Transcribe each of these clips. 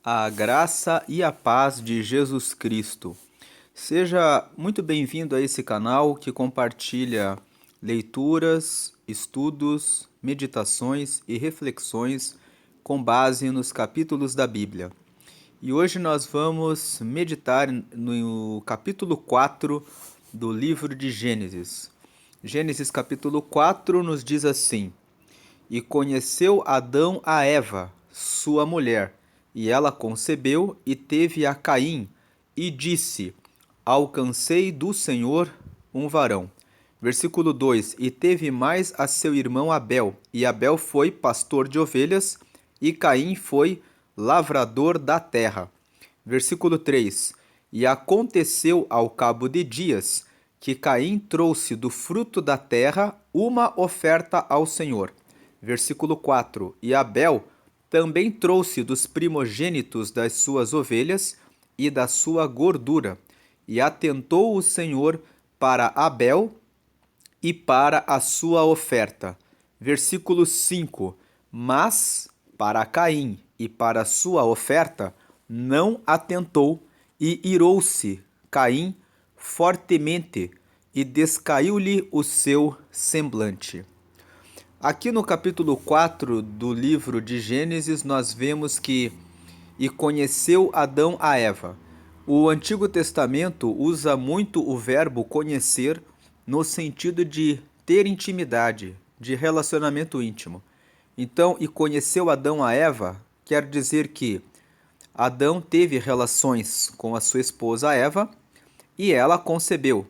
A graça e a paz de Jesus Cristo. Seja muito bem-vindo a esse canal que compartilha leituras, estudos, meditações e reflexões com base nos capítulos da Bíblia. E hoje nós vamos meditar no capítulo 4 do livro de Gênesis. Gênesis capítulo 4 nos diz assim: E conheceu Adão a Eva, sua mulher, e ela concebeu e teve a Caim, e disse: Alcancei do Senhor um varão. Versículo 2: E teve mais a seu irmão Abel, e Abel foi pastor de ovelhas, e Caim foi lavrador da terra. Versículo 3: E aconteceu ao cabo de dias que Caim trouxe do fruto da terra uma oferta ao Senhor. Versículo 4: E Abel também trouxe dos primogênitos das suas ovelhas e da sua gordura. E atentou o Senhor para Abel e para a sua oferta. Versículo 5: Mas para Caim e para a sua oferta não atentou, e irou-se Caim fortemente, e descaiu-lhe o seu semblante. Aqui no capítulo 4 do livro de Gênesis, nós vemos que e conheceu Adão a Eva. O Antigo Testamento usa muito o verbo conhecer no sentido de ter intimidade, de relacionamento íntimo. Então, e conheceu Adão a Eva, quer dizer que Adão teve relações com a sua esposa Eva e ela concebeu.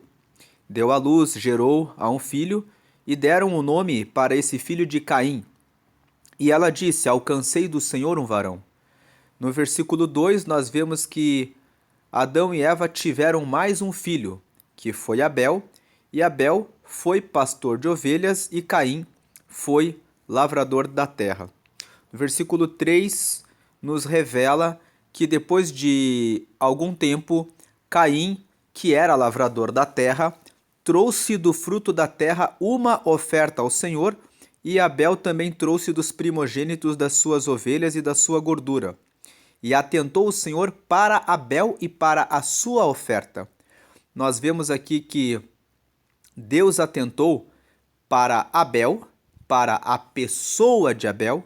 Deu à luz, gerou a um filho e deram o nome para esse filho de Caim. E ela disse: Alcancei do Senhor um varão. No versículo 2, nós vemos que Adão e Eva tiveram mais um filho, que foi Abel, e Abel foi pastor de ovelhas e Caim foi lavrador da terra. No versículo 3 nos revela que depois de algum tempo, Caim, que era lavrador da terra, trouxe do fruto da terra uma oferta ao Senhor, e Abel também trouxe dos primogênitos das suas ovelhas e da sua gordura. E atentou o Senhor para Abel e para a sua oferta. Nós vemos aqui que Deus atentou para Abel, para a pessoa de Abel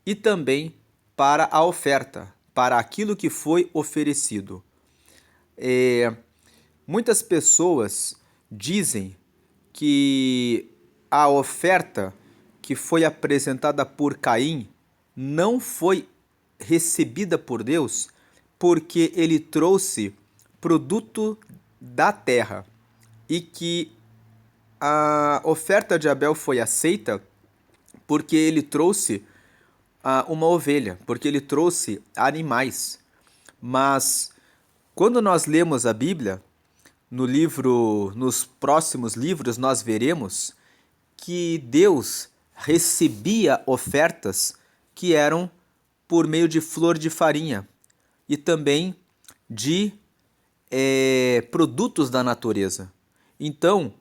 e também para a oferta, para aquilo que foi oferecido. Muitas pessoas dizem que a oferta que foi apresentada por Caim não foi recebida por Deus porque ele trouxe produto da terra e que a oferta de Abel foi aceita porque ele trouxe uma ovelha, porque ele trouxe animais. Mas quando nós lemos a Bíblia, nos próximos livros, nós veremos que Deus recebia ofertas que eram por meio de flor de farinha e também de produtos da natureza. Então,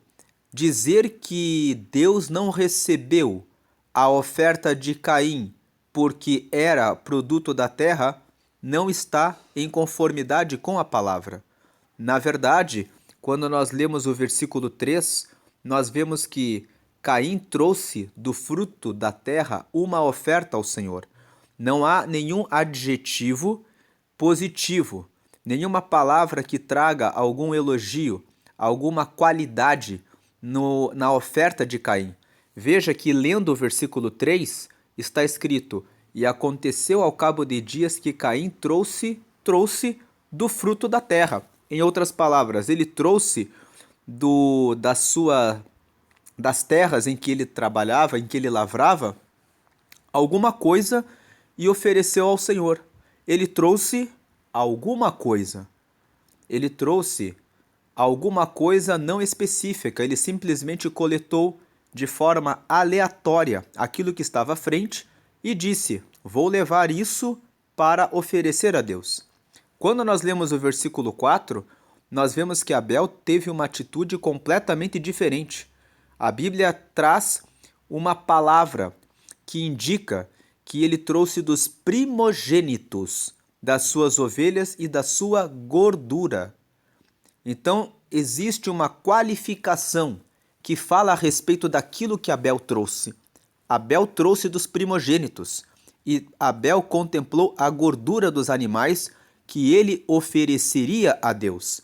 dizer que Deus não recebeu a oferta de Caim porque era produto da terra não está em conformidade com a palavra. Na verdade, quando nós lemos o versículo 3, nós vemos que Caim trouxe do fruto da terra uma oferta ao Senhor. Não há nenhum adjetivo positivo, nenhuma palavra que traga algum elogio, alguma qualidade na oferta de Caim. Veja que lendo o versículo 3 está escrito: E aconteceu ao cabo de dias que Caim trouxe do fruto da terra. Em outras palavras, ele trouxe das terras em que ele trabalhava, em que ele lavrava, alguma coisa e ofereceu ao Senhor. Ele trouxe alguma coisa. Ele trouxe alguma coisa não específica. Ele simplesmente coletou de forma aleatória aquilo que estava à frente e disse: Vou levar isso para oferecer a Deus. Quando nós lemos o versículo 4, nós vemos que Abel teve uma atitude completamente diferente. A Bíblia traz uma palavra que indica que ele trouxe dos primogênitos das suas ovelhas e da sua gordura. Então, existe uma qualificação que fala a respeito daquilo que Abel trouxe. Abel trouxe dos primogênitos e Abel contemplou a gordura dos animais que ele ofereceria a Deus.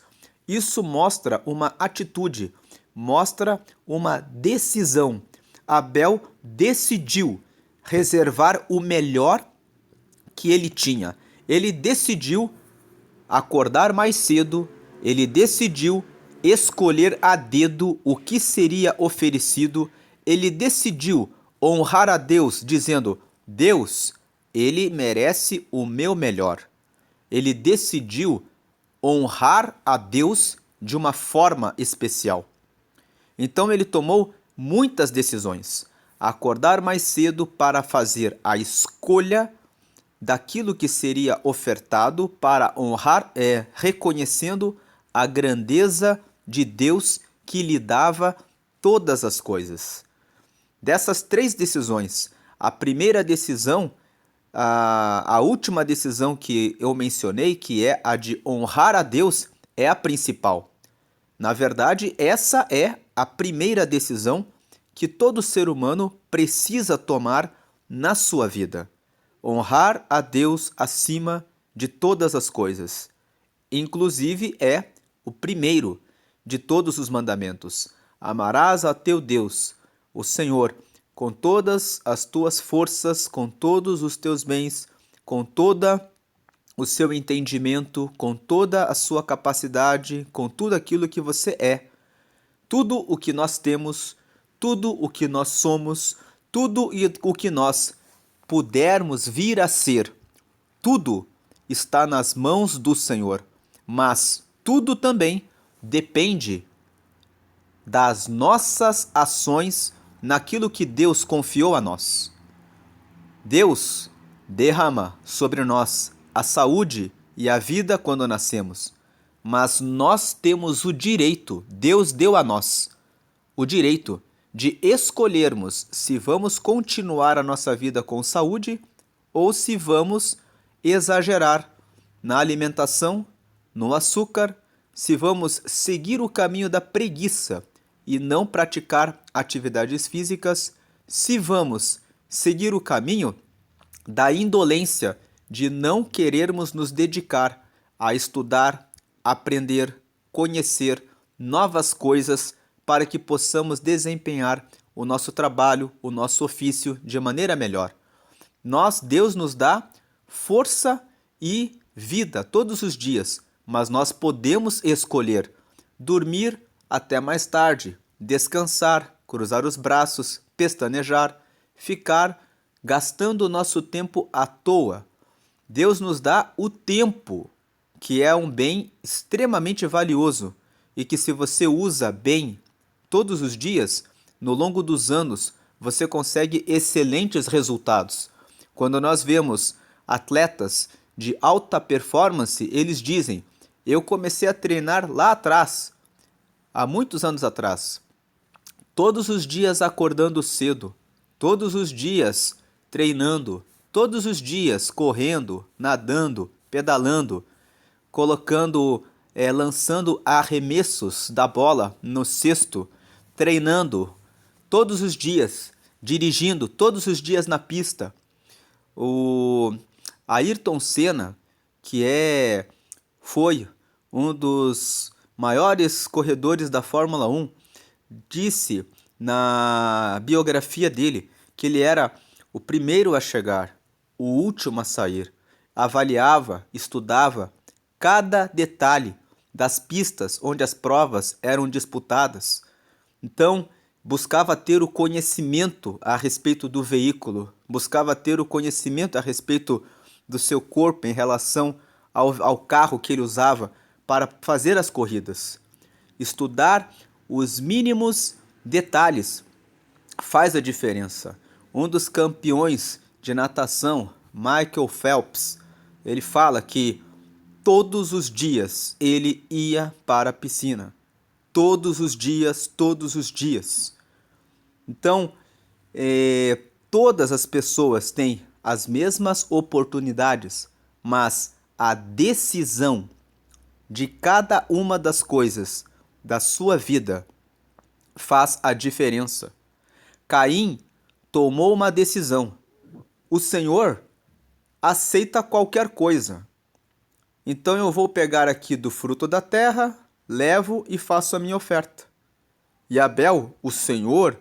Isso mostra uma atitude, mostra uma decisão. Abel decidiu reservar o melhor que ele tinha. Ele decidiu acordar mais cedo, ele decidiu escolher a dedo o que seria oferecido, ele decidiu honrar a Deus, dizendo: Deus, ele merece o meu melhor. Ele decidiu honrar a Deus de uma forma especial. Então ele tomou muitas decisões. Acordar mais cedo para fazer a escolha daquilo que seria ofertado para honrar, reconhecendo a grandeza de Deus que lhe dava todas as coisas. Dessas três decisões, a primeira decisão, a última decisão que eu mencionei, que é a de honrar a Deus, é a principal. Na verdade, essa é a primeira decisão que todo ser humano precisa tomar na sua vida. Honrar a Deus acima de todas as coisas. Inclusive é o primeiro de todos os mandamentos. Amarás a teu Deus, o Senhor, com todas as tuas forças, com todos os teus bens, com toda o seu entendimento, com toda a sua capacidade, com tudo aquilo que você é. Tudo o que nós temos, tudo o que nós somos, tudo o que nós pudermos vir a ser, tudo está nas mãos do Senhor, mas tudo também depende das nossas ações naquilo que Deus confiou a nós. Deus derrama sobre nós a saúde e a vida quando nascemos, mas nós temos o direito, Deus deu a nós, o direito de escolhermos se vamos continuar a nossa vida com saúde ou se vamos exagerar na alimentação, no açúcar, se vamos seguir o caminho da preguiça e não praticar atividades físicas, se vamos seguir o caminho da indolência de não querermos nos dedicar a estudar, aprender, conhecer novas coisas para que possamos desempenhar o nosso trabalho, o nosso ofício de maneira melhor. Deus nos dá força e vida todos os dias, mas nós podemos escolher dormir até mais tarde, descansar, cruzar os braços, pestanejar, ficar gastando o nosso tempo à toa. Deus nos dá o tempo, que é um bem extremamente valioso e que, se você usa bem todos os dias, no longo dos anos, você consegue excelentes resultados. Quando nós vemos atletas de alta performance, eles dizem: eu comecei a treinar lá atrás, há muitos anos atrás, todos os dias acordando cedo, todos os dias treinando, todos os dias correndo, nadando, pedalando, lançando arremessos da bola no cesto, treinando todos os dias, dirigindo todos os dias na pista. O Ayrton Senna, foi um dos maiores corredores da Fórmula 1, disse na biografia dele que ele era o primeiro a chegar, o último a sair. Avaliava, estudava cada detalhe das pistas onde as provas eram disputadas. Então, buscava ter o conhecimento a respeito do veículo, buscava ter o conhecimento a respeito do seu corpo em relação ao carro que ele usava para fazer as corridas. Estudar os mínimos detalhes faz a diferença. Um dos campeões de natação, Michael Phelps, ele fala que todos os dias ele ia para a piscina. Todos os dias, todos os dias. Então, todas as pessoas têm as mesmas oportunidades, mas a decisão de cada uma das coisas da sua vida faz a diferença. Caim tomou uma decisão. O Senhor aceita qualquer coisa. Então eu vou pegar aqui do fruto da terra, levo e faço a minha oferta. E Abel, o Senhor,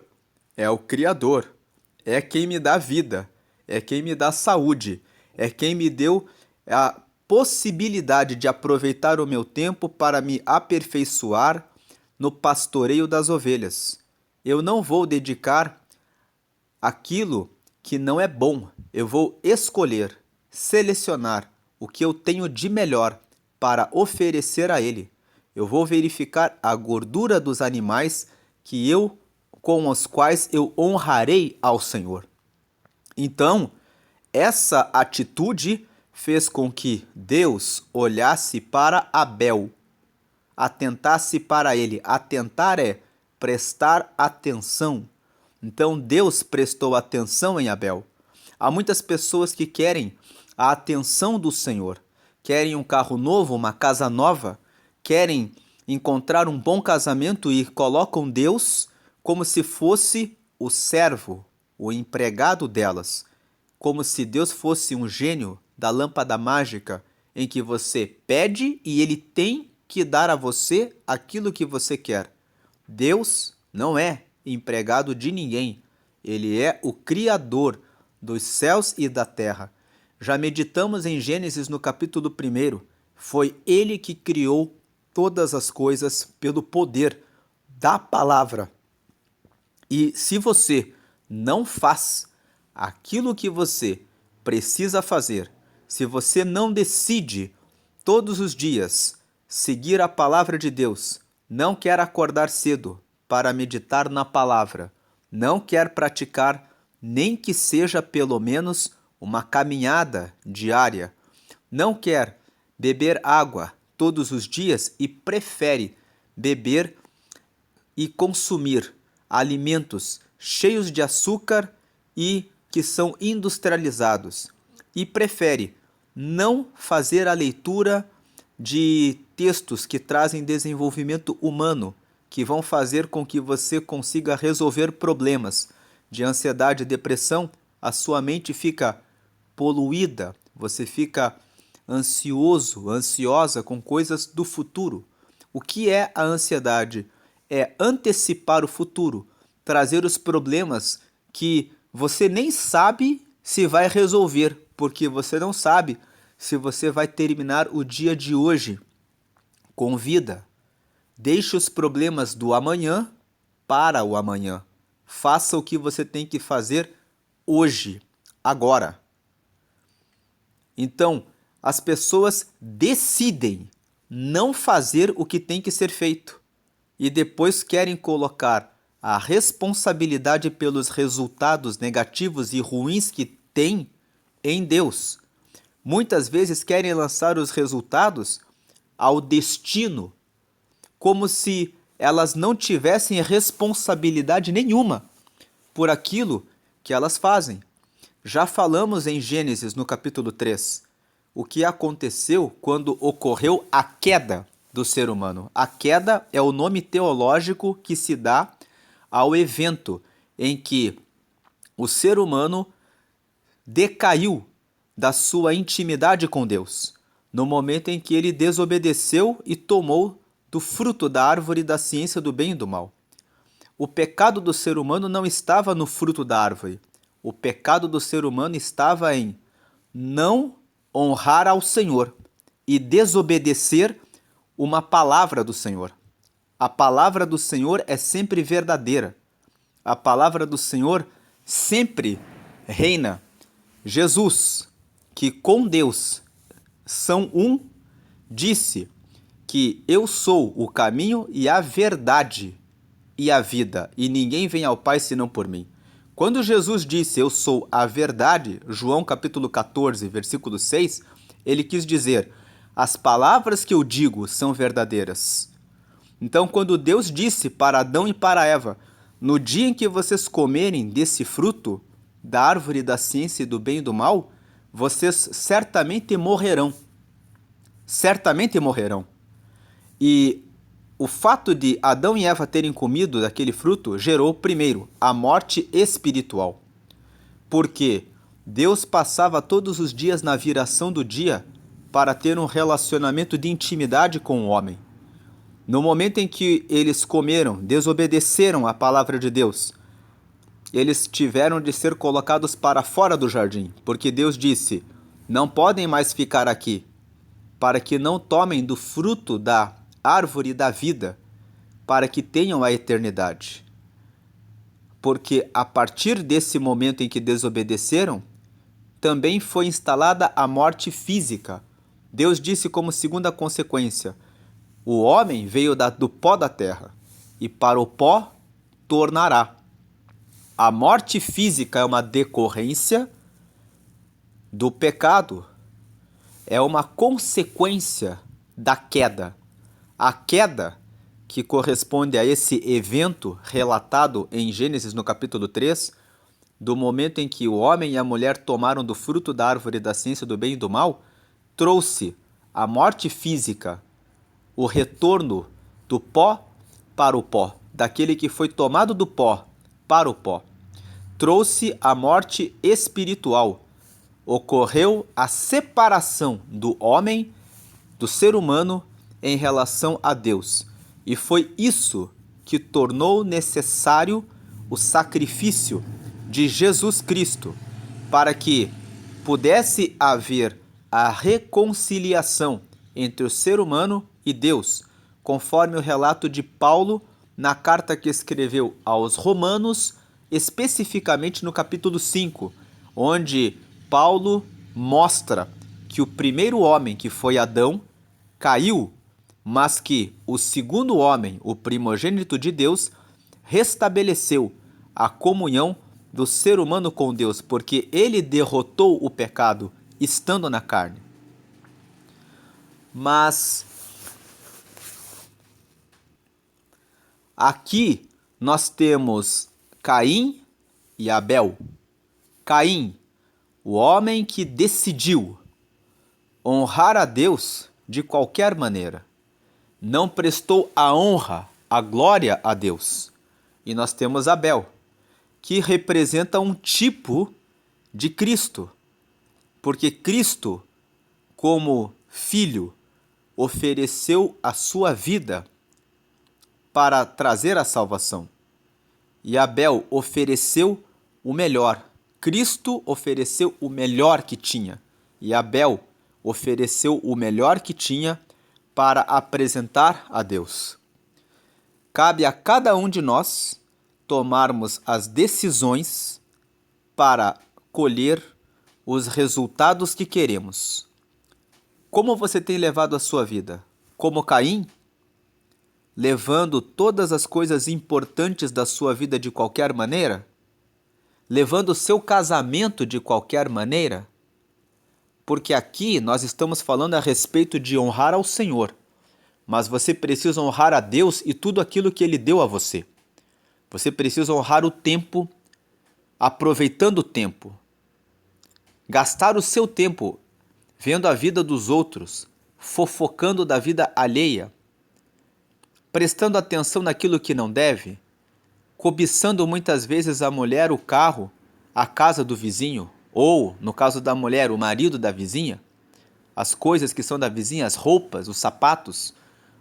é o Criador, é quem me dá vida, é quem me dá saúde, é quem me deu a possibilidade de aproveitar o meu tempo para me aperfeiçoar no pastoreio das ovelhas. Eu não vou dedicar aquilo que não é bom, eu vou escolher, selecionar o que eu tenho de melhor para oferecer a ele. Eu vou verificar a gordura dos animais com os quais eu honrarei ao Senhor. Então, essa atitude fez com que Deus olhasse para Abel, atentasse para ele. Atentar é prestar atenção. Então, Deus prestou atenção em Abel. Há muitas pessoas que querem a atenção do Senhor, querem um carro novo, uma casa nova, querem encontrar um bom casamento e colocam Deus como se fosse o servo, o empregado delas, como se Deus fosse um gênio da lâmpada mágica em que você pede e ele tem que dar a você aquilo que você quer. Deus não é empregado de ninguém, ele é o Criador dos céus e da terra. Já meditamos em Gênesis no capítulo 1. Foi ele que criou todas as coisas pelo poder da palavra. E se você não faz aquilo que você precisa fazer, se você não decide todos os dias seguir a palavra de Deus, não quer acordar cedo para meditar na palavra, não quer praticar nem que seja pelo menos uma caminhada diária, não quer beber água todos os dias e prefere beber e consumir alimentos cheios de açúcar e que são industrializados, e prefere não fazer a leitura de textos que trazem desenvolvimento humano, que vão fazer com que você consiga resolver problemas de ansiedade e depressão. A sua mente fica poluída, você fica ansioso, ansiosa com coisas do futuro. O que é a ansiedade? É antecipar o futuro, trazer os problemas que você nem sabe se vai resolver, porque você não sabe se você vai terminar o dia de hoje com vida. Deixe os problemas do amanhã para o amanhã. Faça o que você tem que fazer hoje, agora. Então, as pessoas decidem não fazer o que tem que ser feito e depois querem colocar a responsabilidade pelos resultados negativos e ruins que têm em Deus. Muitas vezes querem lançar os resultados ao destino, como se elas não tivessem responsabilidade nenhuma por aquilo que elas fazem. Já falamos em Gênesis, no capítulo 3, o que aconteceu quando ocorreu a queda do ser humano. A queda é o nome teológico que se dá ao evento em que o ser humano decaiu da sua intimidade com Deus, no momento em que ele desobedeceu e tomou do fruto da árvore da ciência do bem e do mal. O pecado do ser humano não estava no fruto da árvore. O pecado do ser humano estava em não honrar ao Senhor e desobedecer uma palavra do Senhor. A palavra do Senhor é sempre verdadeira. A palavra do Senhor sempre reina. Jesus, que com Deus são um, disse que eu sou o caminho e a verdade e a vida, e ninguém vem ao Pai senão por mim. Quando Jesus disse eu sou a verdade, João capítulo 14, versículo 6, ele quis dizer, as palavras que eu digo são verdadeiras. Então, quando Deus disse para Adão e para Eva, no dia em que vocês comerem desse fruto, da árvore da ciência e do bem e do mal, vocês certamente morrerão. certamente morrerão. E o fato de Adão e Eva terem comido daquele fruto gerou, primeiro, a morte espiritual. Porque Deus passava todos os dias na viração do dia para ter um relacionamento de intimidade com o homem. No momento em que eles comeram, desobedeceram à palavra de Deus, eles tiveram de ser colocados para fora do jardim, porque Deus disse: não podem mais ficar aqui, para que não tomem do fruto da árvore da vida, para que tenham a eternidade. Porque a partir desse momento em que desobedeceram, também foi instalada a morte física. Deus disse como segunda consequência: o homem veio do pó da terra, e para o pó tornará. A morte física é uma decorrência do pecado, é uma consequência da queda. A queda, que corresponde a esse evento relatado em Gênesis no capítulo 3, do momento em que o homem e a mulher tomaram do fruto da árvore da ciência do bem e do mal, trouxe a morte física, o retorno do pó para o pó, daquele que foi tomado do pó para o pó. Trouxe a morte espiritual. Ocorreu a separação do homem, do ser humano, em relação a Deus. E foi isso que tornou necessário o sacrifício de Jesus Cristo, para que pudesse haver a reconciliação entre o ser humano e Deus, conforme o relato de Paulo na carta que escreveu aos Romanos, especificamente no capítulo 5, onde Paulo mostra que o primeiro homem, que foi Adão, caiu, mas que o segundo homem, o primogênito de Deus, restabeleceu a comunhão do ser humano com Deus, porque ele derrotou o pecado estando na carne. Mas aqui nós temos Caim e Abel. Caim, o homem que decidiu honrar a Deus de qualquer maneira, não prestou a honra, a glória a Deus. E nós temos Abel, que representa um tipo de Cristo, porque Cristo, como filho, ofereceu a sua vida para trazer a salvação. E Abel ofereceu o melhor. Cristo ofereceu o melhor que tinha. E Abel ofereceu o melhor que tinha para apresentar a Deus. Cabe a cada um de nós tomarmos as decisões para colher os resultados que queremos. Como você tem levado a sua vida? Como Caim? Levando todas as coisas importantes da sua vida de qualquer maneira? Levando o seu casamento de qualquer maneira? Porque aqui nós estamos falando a respeito de honrar ao Senhor. Mas você precisa honrar a Deus e tudo aquilo que Ele deu a você. Você precisa honrar o tempo, aproveitando o tempo. Gastar o seu tempo vendo a vida dos outros, fofocando da vida alheia, prestando atenção naquilo que não deve, cobiçando muitas vezes a mulher, o carro, a casa do vizinho, ou, no caso da mulher, o marido da vizinha, as coisas que são da vizinha, as roupas, os sapatos,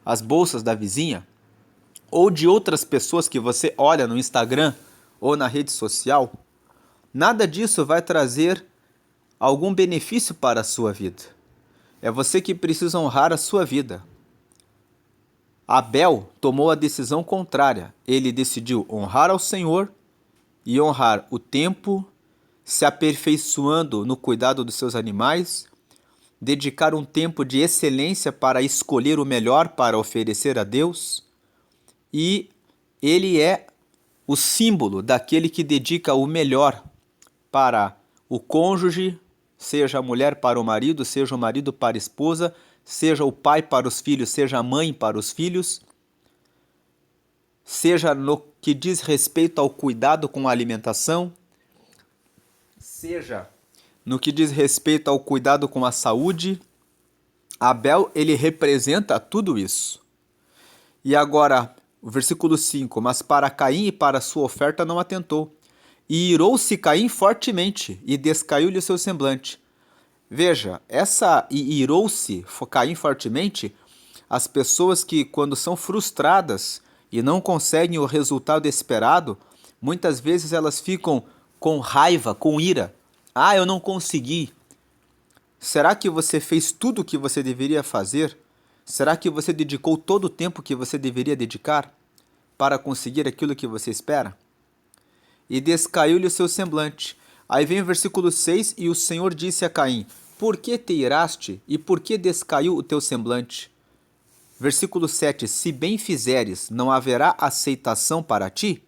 as bolsas da vizinha, ou de outras pessoas que você olha no Instagram ou na rede social. Nada disso vai trazer algum benefício para a sua vida. É você que precisa honrar a sua vida. Abel tomou a decisão contrária. Ele decidiu honrar ao Senhor e honrar o tempo, se aperfeiçoando no cuidado dos seus animais, dedicar um tempo de excelência para escolher o melhor para oferecer a Deus. E ele é o símbolo daquele que dedica o melhor para o cônjuge, seja a mulher para o marido, seja o marido para a esposa, seja o pai para os filhos, seja a mãe para os filhos, seja no que diz respeito ao cuidado com a alimentação, seja no que diz respeito ao cuidado com a saúde, Abel, ele representa tudo isso. E agora, o versículo 5, mas para Caim e para sua oferta não atentou. E irou-se Caim fortemente, e descaiu-lhe o seu semblante. Veja, essa e irou-se Caim fortemente, as pessoas que quando são frustradas e não conseguem o resultado esperado, muitas vezes elas ficam com raiva, com ira. Ah, eu não consegui. Será que você fez tudo o que você deveria fazer? Será que você dedicou todo o tempo que você deveria dedicar para conseguir aquilo que você espera? E descaiu-lhe o seu semblante. Aí vem o versículo 6, e o Senhor disse a Caim, por que te iraste e por que descaiu o teu semblante? Versículo 7, se bem fizeres, não haverá aceitação para ti?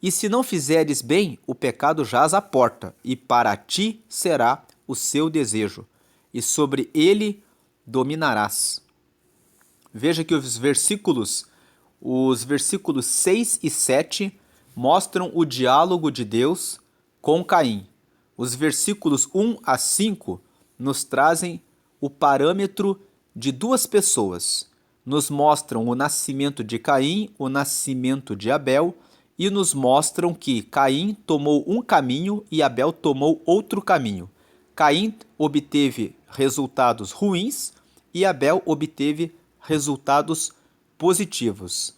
E se não fizeres bem, o pecado jaz à porta, e para ti será o seu desejo, e sobre ele dominarás. Veja que os versículos 6 e 7 mostram o diálogo de Deus com Caim. Os versículos 1 a 5 nos trazem o parâmetro de duas pessoas. Nos mostram o nascimento de Caim, o nascimento de Abel, e nos mostram que Caim tomou um caminho e Abel tomou outro caminho. Caim obteve resultados ruins e Abel obteve resultados positivos.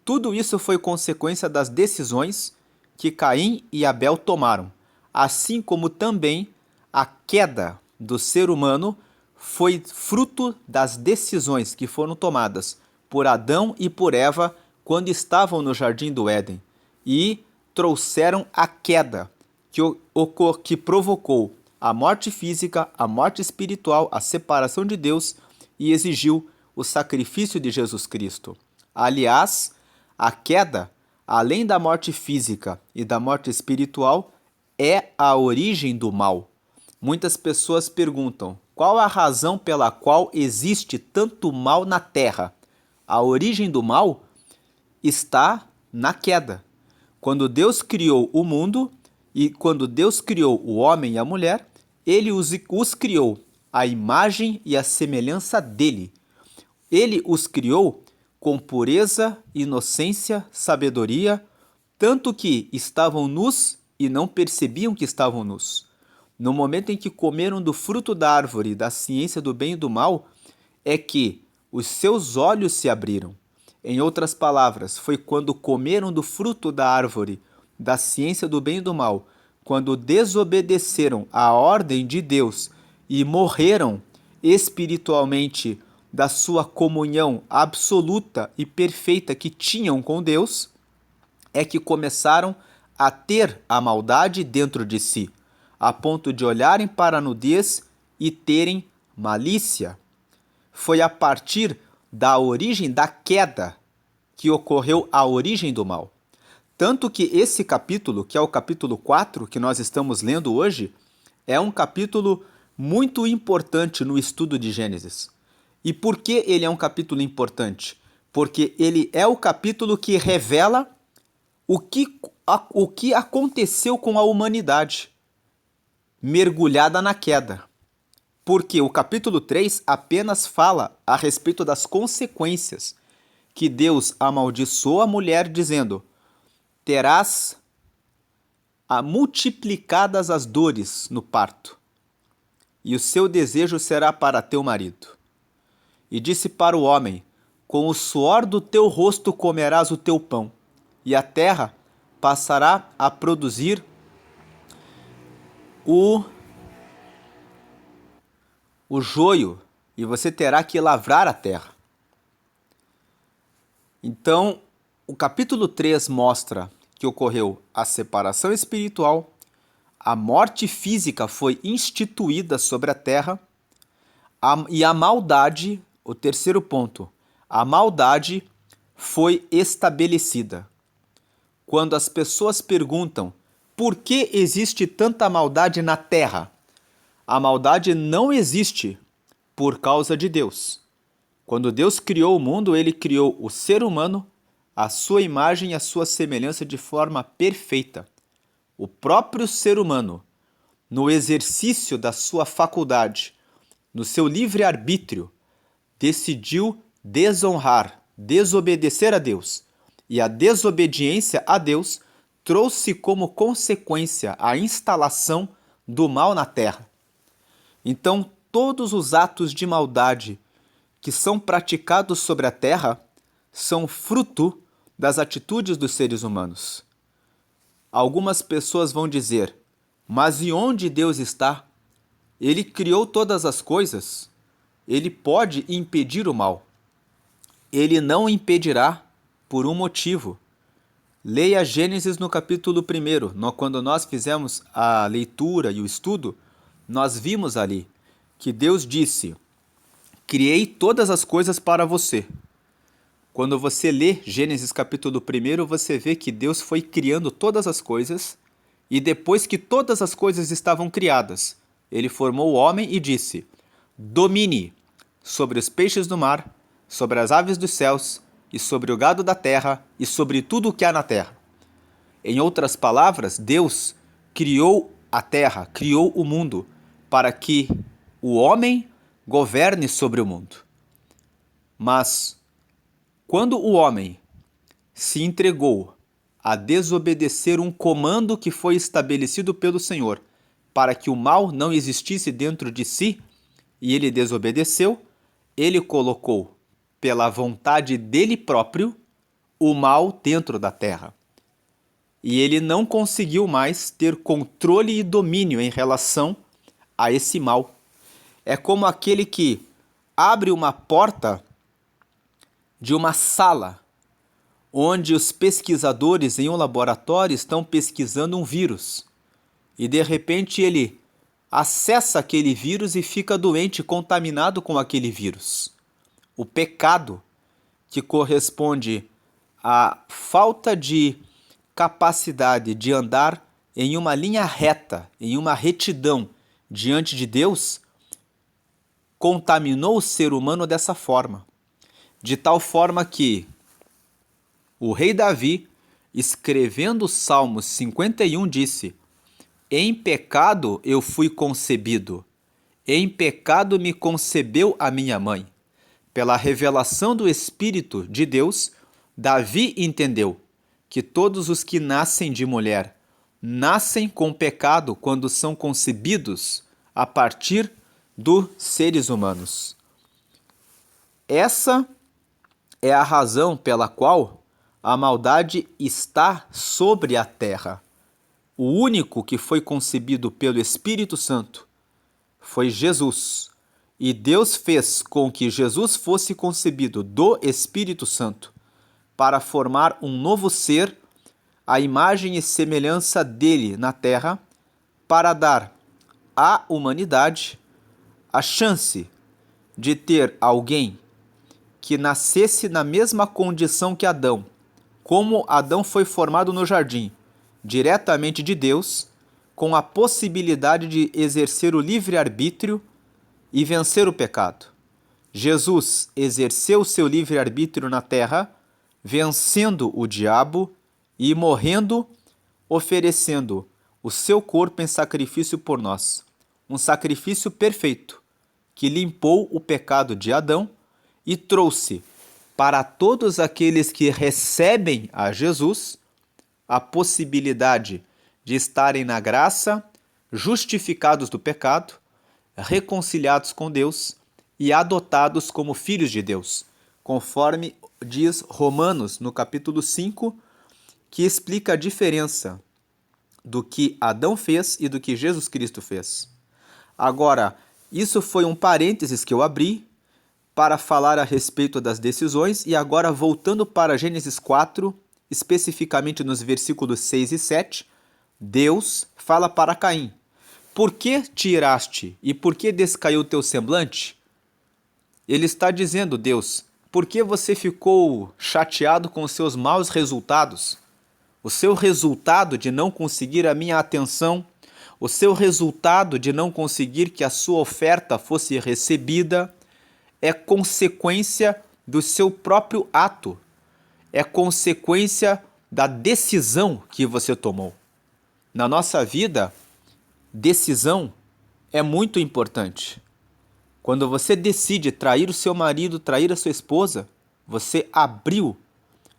Tudo isso foi consequência das decisões que Caim e Abel tomaram, assim como também a queda do ser humano foi fruto das decisões que foram tomadas por Adão e por Eva quando estavam no Jardim do Éden e trouxeram a queda que provocou a morte física, a morte espiritual, a separação de Deus e exigiu o sacrifício de Jesus Cristo. Aliás, a queda, além da morte física e da morte espiritual, é a origem do mal. Muitas pessoas perguntam, qual a razão pela qual existe tanto mal na Terra? A origem do mal está na queda. Quando Deus criou o mundo e quando Deus criou o homem e a mulher, ele os criou à imagem e à semelhança dele. Ele os criou com pureza, inocência, sabedoria, tanto que estavam nus e não percebiam que estavam nus. No momento em que comeram do fruto da árvore da ciência do bem e do mal, é que os seus olhos se abriram. Em outras palavras, foi quando comeram do fruto da árvore da ciência do bem e do mal, quando desobedeceram à ordem de Deus e morreram espiritualmente da sua comunhão absoluta e perfeita que tinham com Deus, é que começaram a ter a maldade dentro de si, a ponto de olharem para a nudez e terem malícia. Foi a partir da origem da queda que ocorreu a origem do mal. Tanto que esse capítulo, que é o capítulo 4, que nós estamos lendo hoje, é um capítulo muito importante no estudo de Gênesis. E por que ele é um capítulo importante? Porque ele é o capítulo que revela o que aconteceu com a humanidade mergulhada na queda. Porque o capítulo 3 apenas fala a respeito das consequências que Deus amaldiçoou a mulher dizendo: terás multiplicadas as dores no parto, e o seu desejo será para teu marido. E disse para o homem: com o suor do teu rosto comerás o teu pão, e a terra passará a produzir o joio, e você terá que lavrar a terra. Então, o capítulo 3 mostra que ocorreu a separação espiritual, a morte física foi instituída sobre a terra, e a maldade, o terceiro ponto, a maldade foi estabelecida. Quando as pessoas perguntam por que existe tanta maldade na terra, a maldade não existe por causa de Deus. Quando Deus criou o mundo, ele criou o ser humano, a sua imagem e a sua semelhança de forma perfeita. O próprio ser humano, no exercício da sua faculdade no seu livre-arbítrio, decidiu desonrar, desobedecer a Deus. E a desobediência a Deus trouxe como consequência a instalação do mal na terra. Então, todos os atos de maldade que são praticados sobre a terra são fruto das atitudes dos seres humanos. Algumas pessoas vão dizer: mas e onde Deus está? Ele criou todas as coisas. Ele pode impedir o mal. Ele não impedirá por um motivo. Leia Gênesis no capítulo 1. Quando nós fizemos a leitura e o estudo, nós vimos ali que Deus disse: criei todas as coisas para você. Quando você lê Gênesis capítulo 1, você vê que Deus foi criando todas as coisas, e depois que todas as coisas estavam criadas, ele formou o homem e disse: domine sobre os peixes do mar, sobre as aves dos céus, e sobre o gado da terra, e sobre tudo o que há na terra. Em outras palavras, Deus criou a terra, criou o mundo, para que o homem governe sobre o mundo. Mas, quando o homem se entregou a desobedecer um comando que foi estabelecido pelo Senhor para que o mal não existisse dentro de si, e ele desobedeceu, ele colocou, pela vontade dele próprio, o mal dentro da terra. E ele não conseguiu mais ter controle e domínio em relação a esse mal. É como aquele que abre uma porta de uma sala onde os pesquisadores em um laboratório estão pesquisando um vírus. E de repente ele acessa aquele vírus e fica doente, contaminado com aquele vírus. O pecado, que corresponde à falta de capacidade de andar em uma linha reta, em uma retidão diante de Deus, contaminou o ser humano dessa forma. De tal forma que o rei Davi, escrevendo o Salmo 51, disse: em pecado eu fui concebido, em pecado me concebeu a minha mãe. Pela revelação do Espírito de Deus, Davi entendeu que todos os que nascem de mulher nascem com pecado quando são concebidos a partir dos seres humanos. Essa é a razão pela qual a maldade está sobre a terra. O único que foi concebido pelo Espírito Santo foi Jesus. E Deus fez com que Jesus fosse concebido do Espírito Santo para formar um novo ser, à imagem e semelhança dele na terra, para dar à humanidade a chance de ter alguém que nascesse na mesma condição que Adão, como Adão foi formado no jardim, diretamente de Deus, com a possibilidade de exercer o livre-arbítrio e vencer o pecado. Jesus exerceu seu livre-arbítrio na terra, vencendo o diabo e morrendo, oferecendo o seu corpo em sacrifício por nós. Um sacrifício perfeito, que limpou o pecado de Adão e trouxe para todos aqueles que recebem a Jesus a possibilidade de estarem na graça, justificados do pecado, reconciliados com Deus e adotados como filhos de Deus, conforme diz Romanos no capítulo 5, que explica a diferença do que Adão fez e do que Jesus Cristo fez. Agora, isso foi um parênteses que eu abri para falar a respeito das decisões, e agora voltando para Gênesis 4, especificamente nos versículos 6 e 7, Deus fala para Caim: por que te iraste e por que descaiu teu semblante? Ele está dizendo: Deus, por que você ficou chateado com os seus maus resultados? O seu resultado de não conseguir a minha atenção, o seu resultado de não conseguir que a sua oferta fosse recebida, é consequência do seu próprio ato, é consequência da decisão que você tomou. Na nossa vida, decisão é muito importante. Quando você decide trair o seu marido, trair a sua esposa, você abriu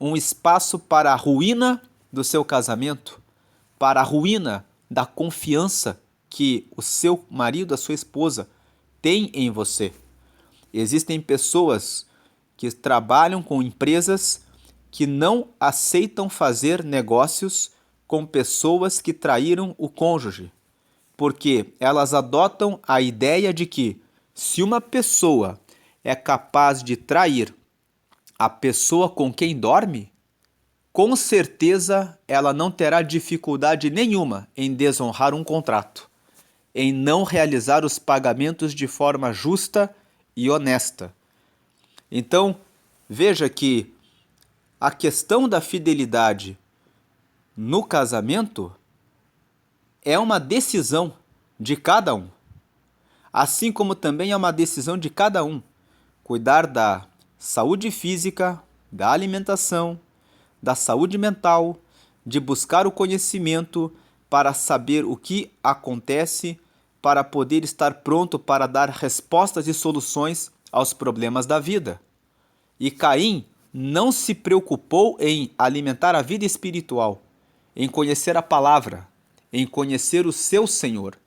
um espaço para a ruína do seu casamento, para a ruína da confiança que o seu marido, a sua esposa, tem em você. Existem pessoas que trabalham com empresas que não aceitam fazer negócios com pessoas que traíram o cônjuge, porque elas adotam a ideia de que se uma pessoa é capaz de trair a pessoa com quem dorme, com certeza ela não terá dificuldade nenhuma em desonrar um contrato, em não realizar os pagamentos de forma justa e honesta. Então, veja que a questão da fidelidade no casamento é uma decisão de cada um, assim como também é uma decisão de cada um cuidar da saúde física, da alimentação, da saúde mental, de buscar o conhecimento para saber o que acontece, para poder estar pronto para dar respostas e soluções aos problemas da vida. E Caim não se preocupou em alimentar a vida espiritual, em conhecer a palavra, em conhecer o seu Senhor,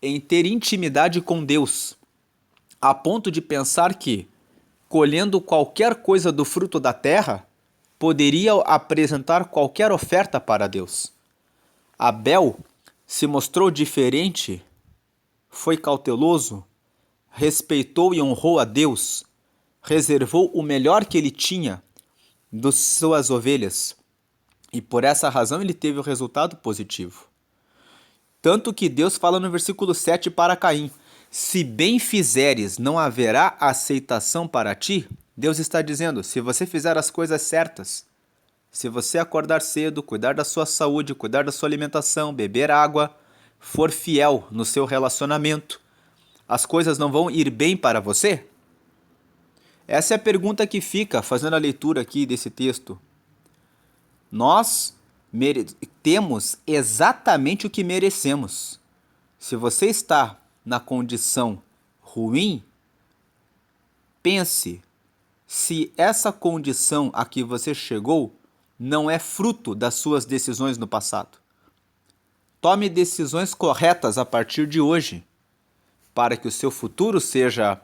em ter intimidade com Deus, a ponto de pensar que, colhendo qualquer coisa do fruto da terra, poderia apresentar qualquer oferta para Deus. Abel se mostrou diferente, foi cauteloso, respeitou e honrou a Deus, reservou o melhor que ele tinha das suas ovelhas, e por essa razão ele teve o resultado positivo. Tanto que Deus fala no versículo 7 para Caim: se bem fizeres, não haverá aceitação para ti? Deus está dizendo, se você fizer as coisas certas, se você acordar cedo, cuidar da sua saúde, cuidar da sua alimentação, beber água, for fiel no seu relacionamento, as coisas não vão ir bem para você? Essa é a pergunta que fica fazendo a leitura aqui desse texto. Nós temos exatamente o que merecemos. Se você está na condição ruim, pense se essa condição a que você chegou não é fruto das suas decisões no passado. Tome decisões corretas a partir de hoje, para que o seu futuro seja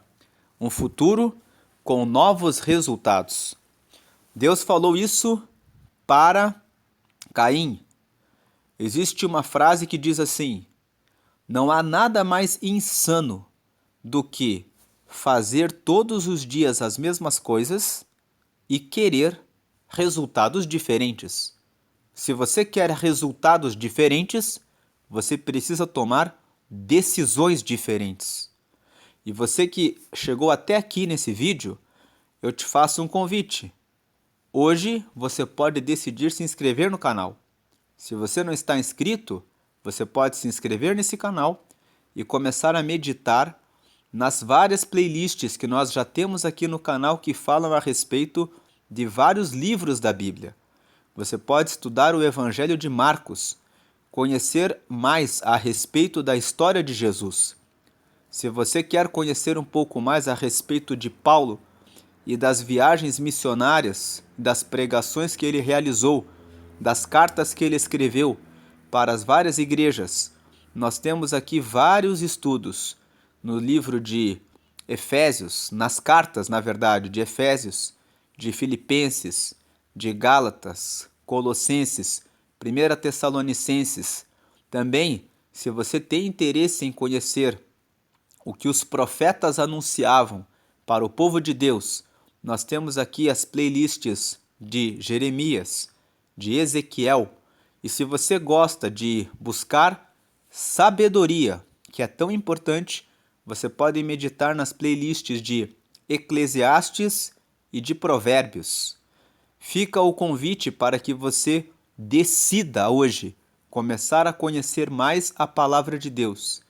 um futuro com novos resultados. Deus falou isso para Caim. Existe uma frase que diz assim: não há nada mais insano do que fazer todos os dias as mesmas coisas e querer resultados diferentes. Se você quer resultados diferentes, você precisa tomar decisões diferentes. E você que chegou até aqui nesse vídeo, eu te faço um convite. Hoje você pode decidir se inscrever no canal. Se você não está inscrito, você pode se inscrever nesse canal e começar a meditar nas várias playlists que nós já temos aqui no canal que falam a respeito de vários livros da Bíblia. Você pode estudar o Evangelho de Marcos, conhecer mais a respeito da história de Jesus. Se você quer conhecer um pouco mais a respeito de Paulo e das viagens missionárias, das pregações que ele realizou, das cartas que ele escreveu para as várias igrejas, nós temos aqui vários estudos no livro de Efésios, nas cartas, na verdade, de Efésios, de Filipenses, de Gálatas, Colossenses, 1 Tessalonicenses. Também, se você tem interesse em conhecer o que os profetas anunciavam para o povo de Deus, nós temos aqui as playlists de Jeremias, de Ezequiel. E se você gosta de buscar sabedoria, que é tão importante, você pode meditar nas playlists de Eclesiastes e de Provérbios. Fica o convite para que você decida hoje começar a conhecer mais a palavra de Deus.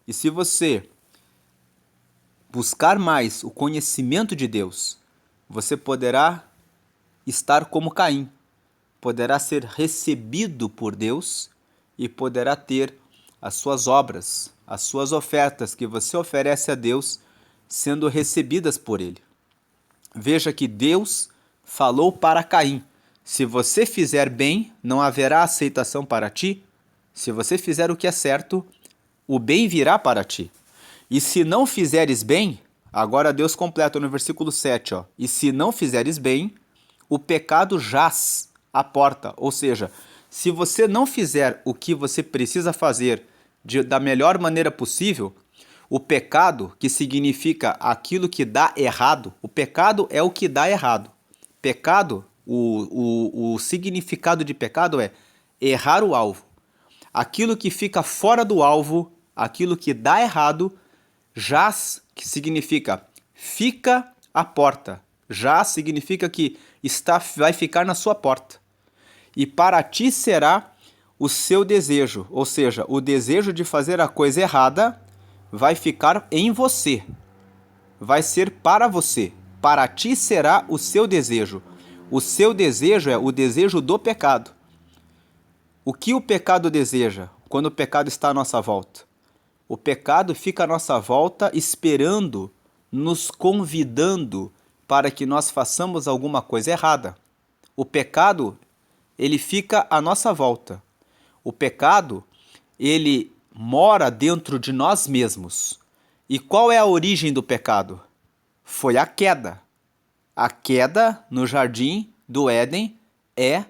E se você buscar mais o conhecimento de Deus, você poderá estar como Caim, poderá ser recebido por Deus e poderá ter as suas obras, as suas ofertas que você oferece a Deus sendo recebidas por Ele. Veja que Deus falou para Caim: se você fizer bem, não haverá aceitação para ti. Se você fizer o que é certo, o bem virá para ti. E se não fizeres bem, agora Deus completa no versículo 7, ó, e se não fizeres bem, o pecado jaz à porta. Ou seja, se você não fizer o que você precisa fazer da melhor maneira possível, o pecado, que significa aquilo que dá errado, o pecado é o que dá errado. Pecado, o significado de pecado é errar o alvo. Aquilo que fica fora do alvo, aquilo que dá errado, jaz, que significa fica à porta. Jaz significa que vai ficar na sua porta. E para ti será o seu desejo, ou seja, o desejo de fazer a coisa errada vai ficar em você. Vai ser para você. Para ti será o seu desejo. O seu desejo é o desejo do pecado. O que o pecado deseja quando o pecado está à nossa volta? O pecado fica à nossa volta esperando, nos convidando para que nós façamos alguma coisa errada. O pecado, ele fica à nossa volta. O pecado, ele mora dentro de nós mesmos. E qual é a origem do pecado? Foi a queda. A queda no jardim do Éden é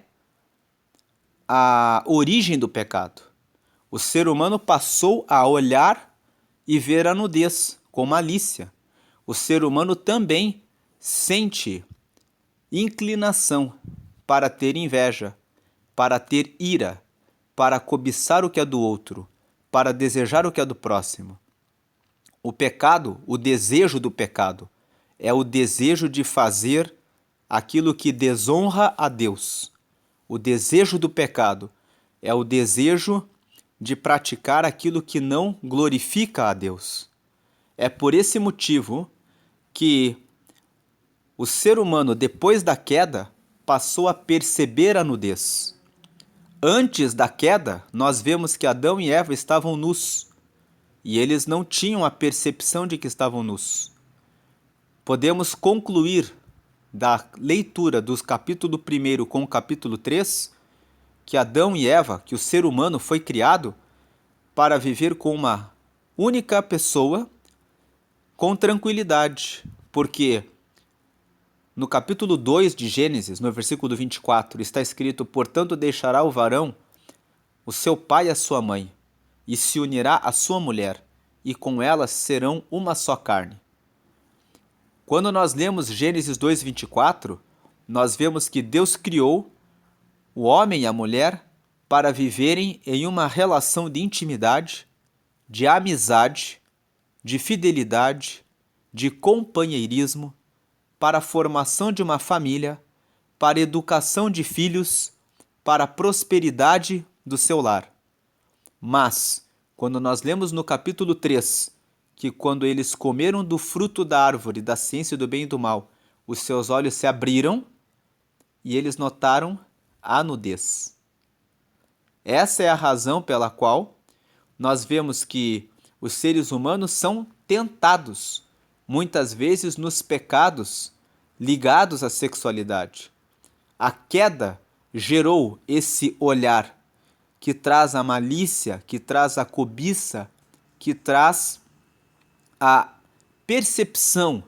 a origem do pecado. O ser humano passou a olhar e ver a nudez com malícia. O ser humano também sente inclinação para ter inveja, para ter ira, para cobiçar o que é do outro, para desejar o que é do próximo. O pecado, o desejo do pecado, é o desejo de fazer aquilo que desonra a Deus. O desejo do pecado é o desejo de praticar aquilo que não glorifica a Deus. É por esse motivo que o ser humano, depois da queda, passou a perceber a nudez. Antes da queda, nós vemos que Adão e Eva estavam nus, e eles não tinham a percepção de que estavam nus. Podemos concluir da leitura dos capítulo 1 com o capítulo 3, que Adão e Eva, que o ser humano foi criado para viver com uma única pessoa com tranquilidade, porque no capítulo 2 de Gênesis, no versículo 24, está escrito: portanto deixará o varão o seu pai e a sua mãe, e se unirá à sua mulher, e com elas serão uma só carne. Quando nós lemos Gênesis 2:24, nós vemos que Deus criou o homem e a mulher para viverem em uma relação de intimidade, de amizade, de fidelidade, de companheirismo, para a formação de uma família, para a educação de filhos, para a prosperidade do seu lar. Mas, quando nós lemos no capítulo 3, que quando eles comeram do fruto da árvore da ciência do bem e do mal, os seus olhos se abriram e eles notaram a nudez. Essa é a razão pela qual nós vemos que os seres humanos são tentados, muitas vezes nos pecados ligados à sexualidade. A queda gerou esse olhar que traz a malícia, que traz a cobiça, que traz a percepção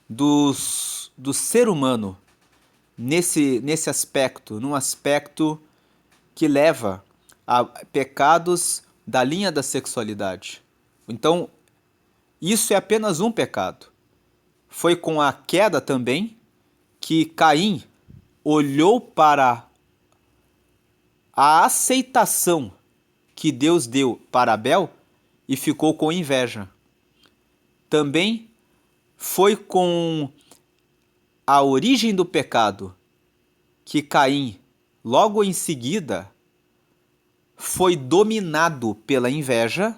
do ser humano nesse aspecto, num aspecto que leva a pecados da linha da sexualidade. Então, isso é apenas um pecado. Foi com a queda também que Caim olhou para a aceitação que Deus deu para Abel e ficou com inveja. Também foi com a origem do pecado que Caim, logo em seguida, foi dominado pela inveja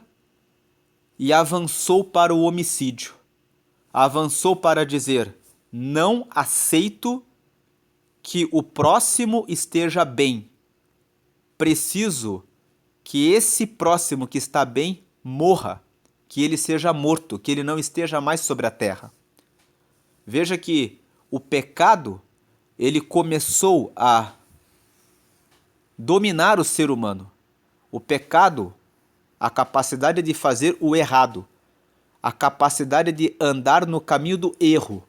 e avançou para o homicídio. Avançou para dizer: não aceito que o próximo esteja bem. Preciso que esse próximo que está bem morra, que ele seja morto, que ele não esteja mais sobre a terra. Veja que o pecado, ele começou a dominar o ser humano. O pecado, a capacidade de fazer o errado, a capacidade de andar no caminho do erro,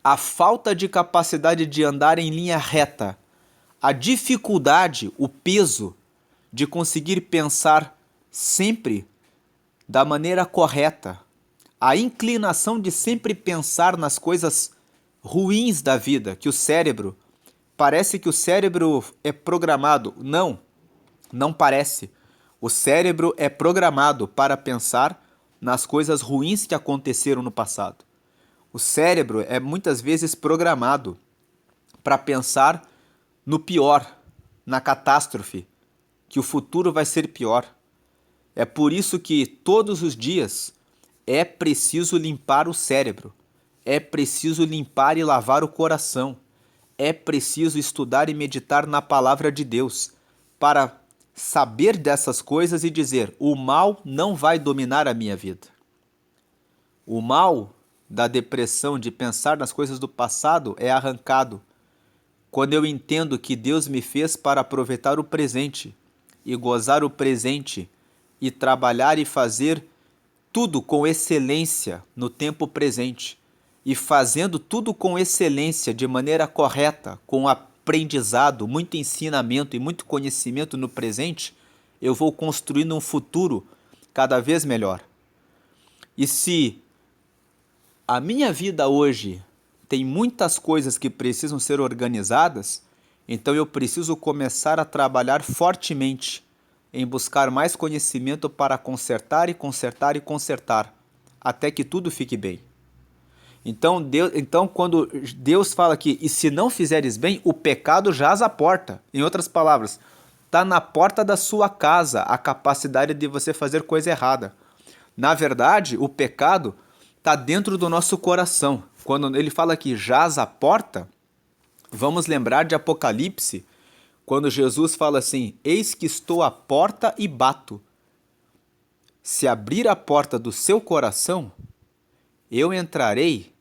a falta de capacidade de andar em linha reta, a dificuldade, o peso de conseguir pensar sempre da maneira correta, a inclinação de sempre pensar nas coisas ruins da vida, que o cérebro, parece que o cérebro é programado. Não, não parece. O cérebro é programado para pensar nas coisas ruins que aconteceram no passado. O cérebro é muitas vezes programado para pensar no pior, na catástrofe, que o futuro vai ser pior. É por isso que todos os dias é preciso limpar o cérebro, é preciso limpar e lavar o coração, é preciso estudar e meditar na palavra de Deus para saber dessas coisas e dizer: o mal não vai dominar a minha vida. O mal da depressão, de pensar nas coisas do passado, é arrancado quando eu entendo que Deus me fez para aproveitar o presente e gozar o presente e trabalhar e fazer tudo com excelência no tempo presente. E fazendo tudo com excelência, de maneira correta, com aprendizado, muito ensinamento e muito conhecimento no presente, eu vou construindo um futuro cada vez melhor. E se a minha vida hoje tem muitas coisas que precisam ser organizadas, então eu preciso começar a trabalhar fortemente em buscar mais conhecimento para consertar e consertar e consertar, até que tudo fique bem. Então, quando Deus fala aqui, e se não fizeres bem, o pecado jaz à porta. Em outras palavras, está na porta da sua casa a capacidade de você fazer coisa errada. Na verdade, o pecado está dentro do nosso coração. Quando ele fala que jaz à porta, vamos lembrar de Apocalipse, quando Jesus fala assim: eis que estou à porta e bato. Se abrir a porta do seu coração, eu entrarei,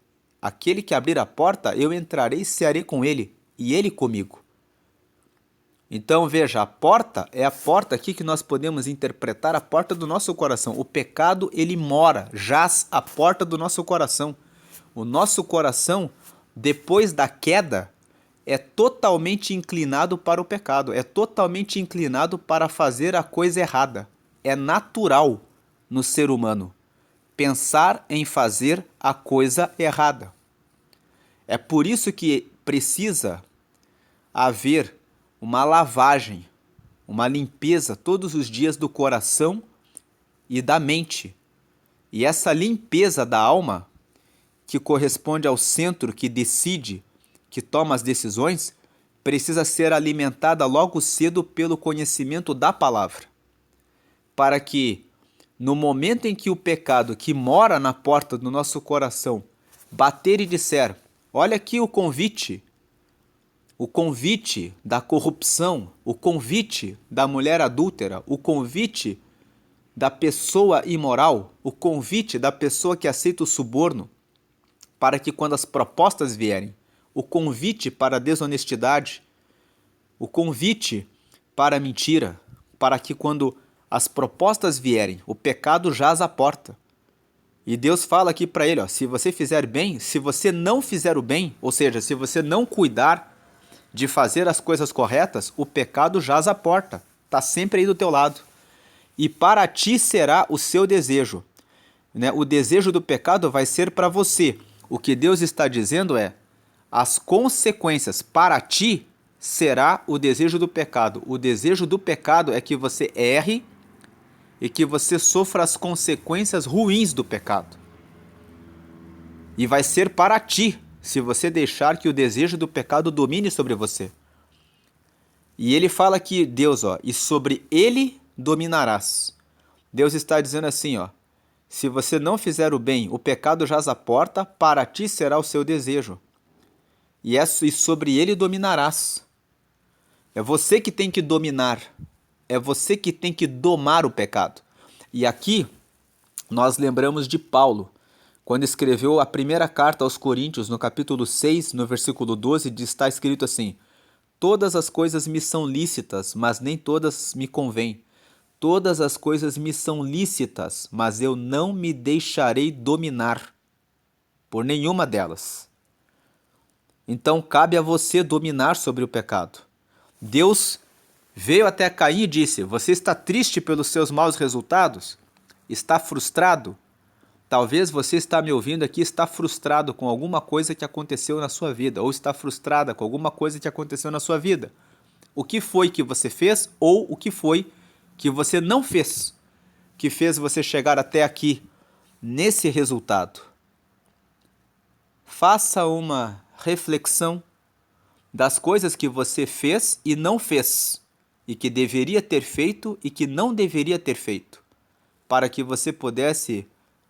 aquele que abrir a porta, eu entrarei e cearei com ele, e ele comigo. Então veja, a porta é a porta aqui que nós podemos interpretar, a porta do nosso coração. O pecado, ele mora, jaz à porta do nosso coração. O nosso coração, depois da queda, é totalmente inclinado para o pecado, é totalmente inclinado para fazer a coisa errada. É natural no ser humano pensar em fazer a coisa errada. É por isso que precisa haver uma lavagem, uma limpeza todos os dias do coração e da mente. E essa limpeza da alma, que corresponde ao centro que decide, que toma as decisões, precisa ser alimentada logo cedo pelo conhecimento da palavra, para que no momento em que o pecado que mora na porta do nosso coração bater e disser: olha aqui o convite da corrupção, o convite da mulher adúltera, o convite da pessoa imoral, o convite da pessoa que aceita o suborno, para que quando as propostas vierem, o convite para a desonestidade, o convite para a mentira, para que quando as propostas vierem, o pecado jaz à porta. E Deus fala aqui para ele, ó, se você fizer bem, se você não fizer o bem, ou seja, se você não cuidar de fazer as coisas corretas, o pecado jaz à porta, está sempre aí do teu lado. E para ti será o seu desejo. Né? O desejo do pecado vai ser para você. O que Deus está dizendo é: as consequências para ti será o desejo do pecado. O desejo do pecado é que você erre e que você sofra as consequências ruins do pecado. E vai ser para ti, se você deixar que o desejo do pecado domine sobre você. E ele fala aqui, Deus, ó, e sobre ele dominarás. Deus está dizendo assim, ó: se você não fizer o bem, o pecado jaz à porta, para ti será o seu desejo. E sobre ele dominarás. É você que tem que dominar é você que tem que domar o pecado. E aqui nós lembramos de Paulo, quando escreveu a primeira carta aos Coríntios, no capítulo 6, no versículo 12, está escrito assim: todas as coisas me são lícitas, mas nem todas me convêm. Todas as coisas me são lícitas, mas eu não me deixarei dominar por nenhuma delas. Então cabe a você dominar sobre o pecado. Deus veio até Caim e disse: você está triste pelos seus maus resultados? Está frustrado? Talvez você está me ouvindo aqui, está frustrado com alguma coisa que aconteceu na sua vida, ou está frustrada com alguma coisa que aconteceu na sua vida. O que foi que você fez ou o que foi que você não fez, que fez você chegar até aqui, nesse resultado? Faça uma reflexão das coisas que você fez e não fez, e que deveria ter feito e que não deveria ter feito, para que você pudesse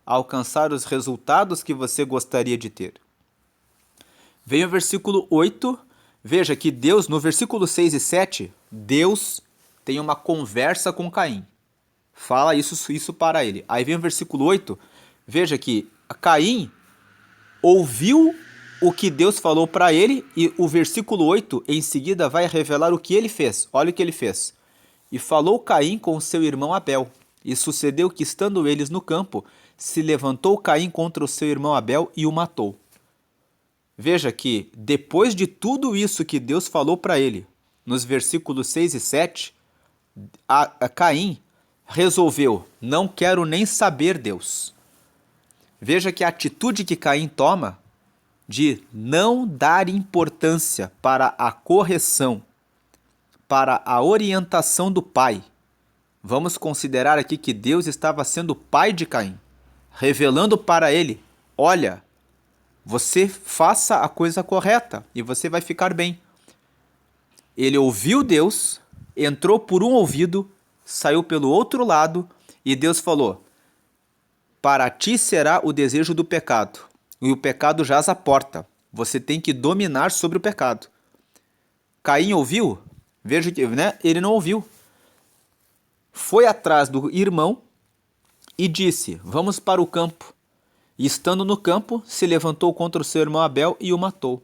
alcançar os resultados que você gostaria de ter. Vem o versículo 8, veja que Deus, no versículo 6 e 7, Deus tem uma conversa com Caim. Fala isso para ele. Aí vem o versículo 8, veja que Caim ouviu o que Deus falou para ele, e o versículo 8 em seguida vai revelar o que ele fez. Olha o que ele fez. E falou Caim com seu irmão Abel, e sucedeu que, estando eles no campo, se levantou Caim contra o seu irmão Abel e o matou. Veja que, depois de tudo isso que Deus falou para ele, nos versículos 6 e 7, Caim resolveu: não quero nem saber Deus. Veja que a atitude que Caim toma de não dar importância para a correção, para a orientação do pai. Vamos considerar aqui que Deus estava sendo o pai de Caim, revelando para ele: olha, você faça a coisa correta e você vai ficar bem. Ele ouviu Deus, entrou por um ouvido, saiu pelo outro lado, e Deus falou: para ti será o desejo do pecado, e o pecado jaz à porta. Você tem que dominar sobre o pecado. Caim ouviu? Veja que, ele não ouviu. Foi atrás do irmão e disse: vamos para o campo. E estando no campo, se levantou contra o seu irmão Abel e o matou.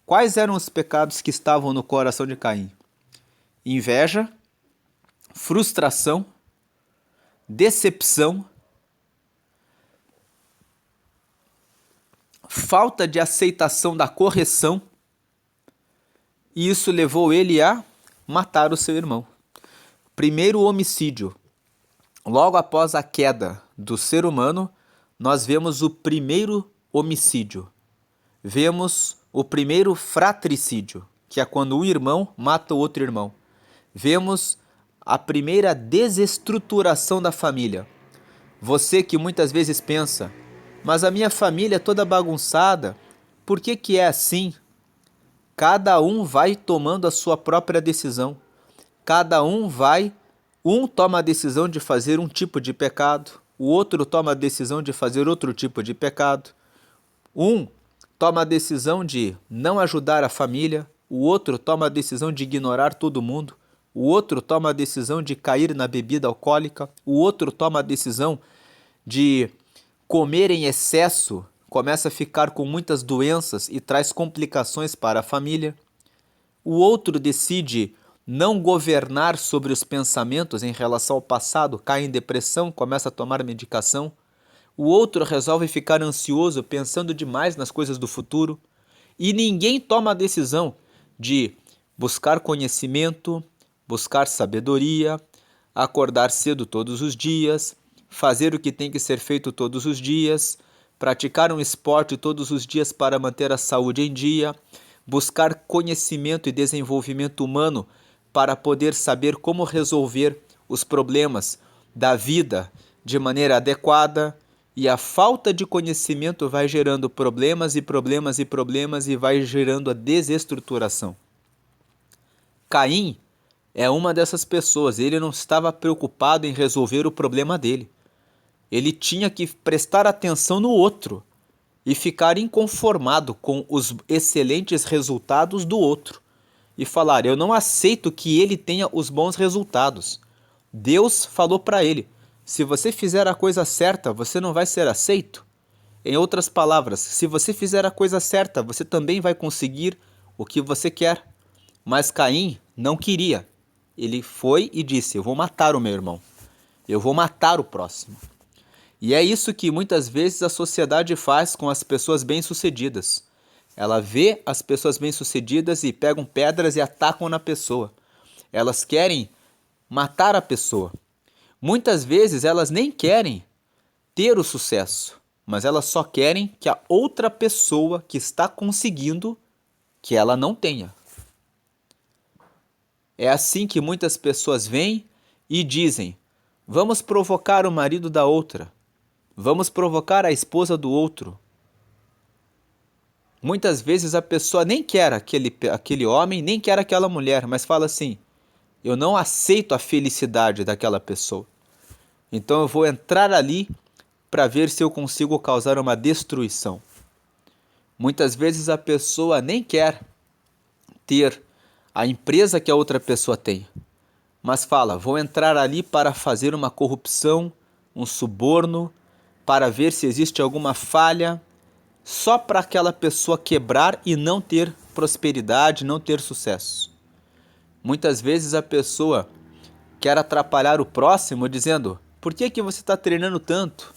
Quais eram os pecados que estavam no coração de Caim? Inveja, frustração, decepção, falta de aceitação da correção, e isso levou ele a matar o seu irmão. Primeiro homicídio. Logo após a queda do ser humano, nós vemos o primeiro homicídio. Vemos o primeiro fratricídio, que é quando um irmão mata o outro irmão. Vemos a primeira desestruturação da família. Você que muitas vezes pensa: mas a minha família é toda bagunçada, por que é assim? Cada um vai tomando a sua própria decisão. Cada um toma a decisão de fazer um tipo de pecado, o outro toma a decisão de fazer outro tipo de pecado. Um toma a decisão de não ajudar a família, o outro toma a decisão de ignorar todo mundo, o outro toma a decisão de cair na bebida alcoólica, o outro toma a decisão de comer em excesso, começa a ficar com muitas doenças e traz complicações para a família. O outro decide não governar sobre os pensamentos em relação ao passado, cai em depressão, começa a tomar medicação. O outro resolve ficar ansioso, pensando demais nas coisas do futuro. E ninguém toma a decisão de buscar conhecimento, buscar sabedoria, acordar cedo todos os dias, fazer o que tem que ser feito todos os dias, praticar um esporte todos os dias para manter a saúde em dia, buscar conhecimento e desenvolvimento humano para poder saber como resolver os problemas da vida de maneira adequada. E a falta de conhecimento vai gerando problemas e problemas e problemas e vai gerando a desestruturação. Caim é uma dessas pessoas. Ele não estava preocupado em resolver o problema dele. Ele tinha que prestar atenção no outro e ficar inconformado com os excelentes resultados do outro. E falar: eu não aceito que ele tenha os bons resultados. Deus falou para ele: se você fizer a coisa certa, você não vai ser aceito. Em outras palavras, se você fizer a coisa certa, você também vai conseguir o que você quer. Mas Caim não queria. Ele foi e disse: eu vou matar o meu irmão. Eu vou matar o próximo. E é isso que muitas vezes a sociedade faz com as pessoas bem-sucedidas. Ela vê as pessoas bem-sucedidas e pegam pedras e atacam na pessoa. Elas querem matar a pessoa. Muitas vezes elas nem querem ter o sucesso, mas elas só querem que a outra pessoa que está conseguindo, que ela não tenha. É assim que muitas pessoas vêm e dizem: vamos provocar o marido da outra, vamos provocar a esposa do outro. Muitas vezes a pessoa nem quer aquele homem, nem quer aquela mulher, mas fala assim: eu não aceito a felicidade daquela pessoa. Então eu vou entrar ali para ver se eu consigo causar uma destruição. Muitas vezes a pessoa nem quer ter a empresa que a outra pessoa tem, mas fala: vou entrar ali para fazer uma corrupção, um suborno, para ver se existe alguma falha, só para aquela pessoa quebrar e não ter prosperidade, não ter sucesso. Muitas vezes a pessoa quer atrapalhar o próximo dizendo: por que você está treinando tanto?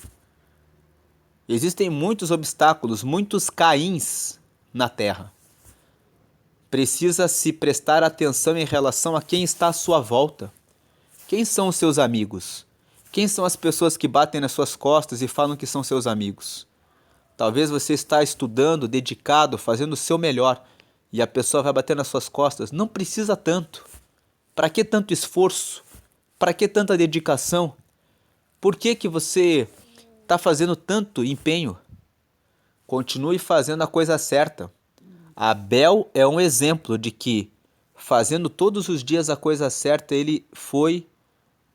Existem muitos obstáculos, muitos Caíns na Terra. Precisa se prestar atenção em relação a quem está à sua volta. Quem são os seus amigos? Quem são as pessoas que batem nas suas costas e falam que são seus amigos? Talvez você está estudando, dedicado, fazendo o seu melhor, e a pessoa vai bater nas suas costas. Não precisa tanto. Para que tanto esforço? Para que tanta dedicação? Por que você está fazendo tanto empenho? Continue fazendo a coisa certa. Abel é um exemplo de que, fazendo todos os dias a coisa certa, ele foi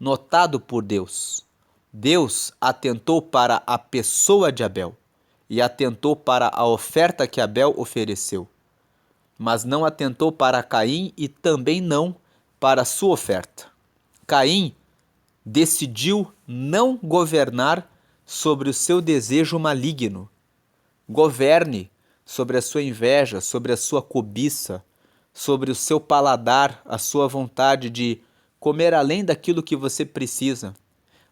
notado por Deus. Deus atentou para a pessoa de Abel e atentou para a oferta que Abel ofereceu, mas não atentou para Caim e também não para a sua oferta. Caim decidiu não governar sobre o seu desejo maligno. Governe sobre a sua inveja, sobre a sua cobiça, sobre o seu paladar, a sua vontade de comer além daquilo que você precisa.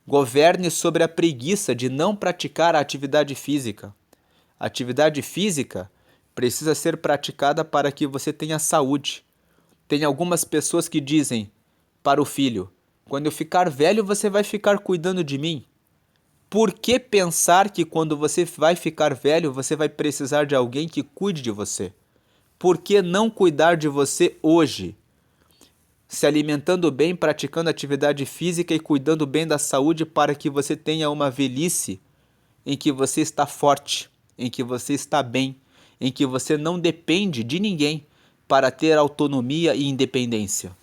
Governe sobre a preguiça de não praticar a atividade física. A atividade física precisa ser praticada para que você tenha saúde. Tem algumas pessoas que dizem para o filho: quando eu ficar velho, você vai ficar cuidando de mim. Por que pensar que quando você vai ficar velho, você vai precisar de alguém que cuide de você? Por que não cuidar de você hoje? Se alimentando bem, praticando atividade física e cuidando bem da saúde para que você tenha uma velhice em que você está forte, em que você está bem, em que você não depende de ninguém para ter autonomia e independência.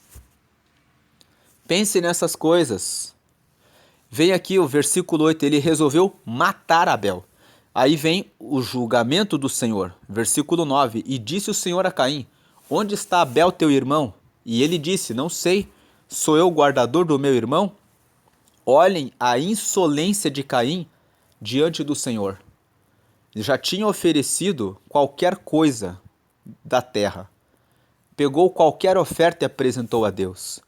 Pense nessas coisas. Vem aqui o versículo 8, ele resolveu matar Abel. Aí vem o julgamento do Senhor. Versículo 9, e disse o Senhor a Caim: onde está Abel teu irmão? E ele disse: não sei, sou eu o guardador do meu irmão? Olhem a insolência de Caim diante do Senhor. Ele já tinha oferecido qualquer coisa da terra. Pegou qualquer oferta e apresentou a Deus.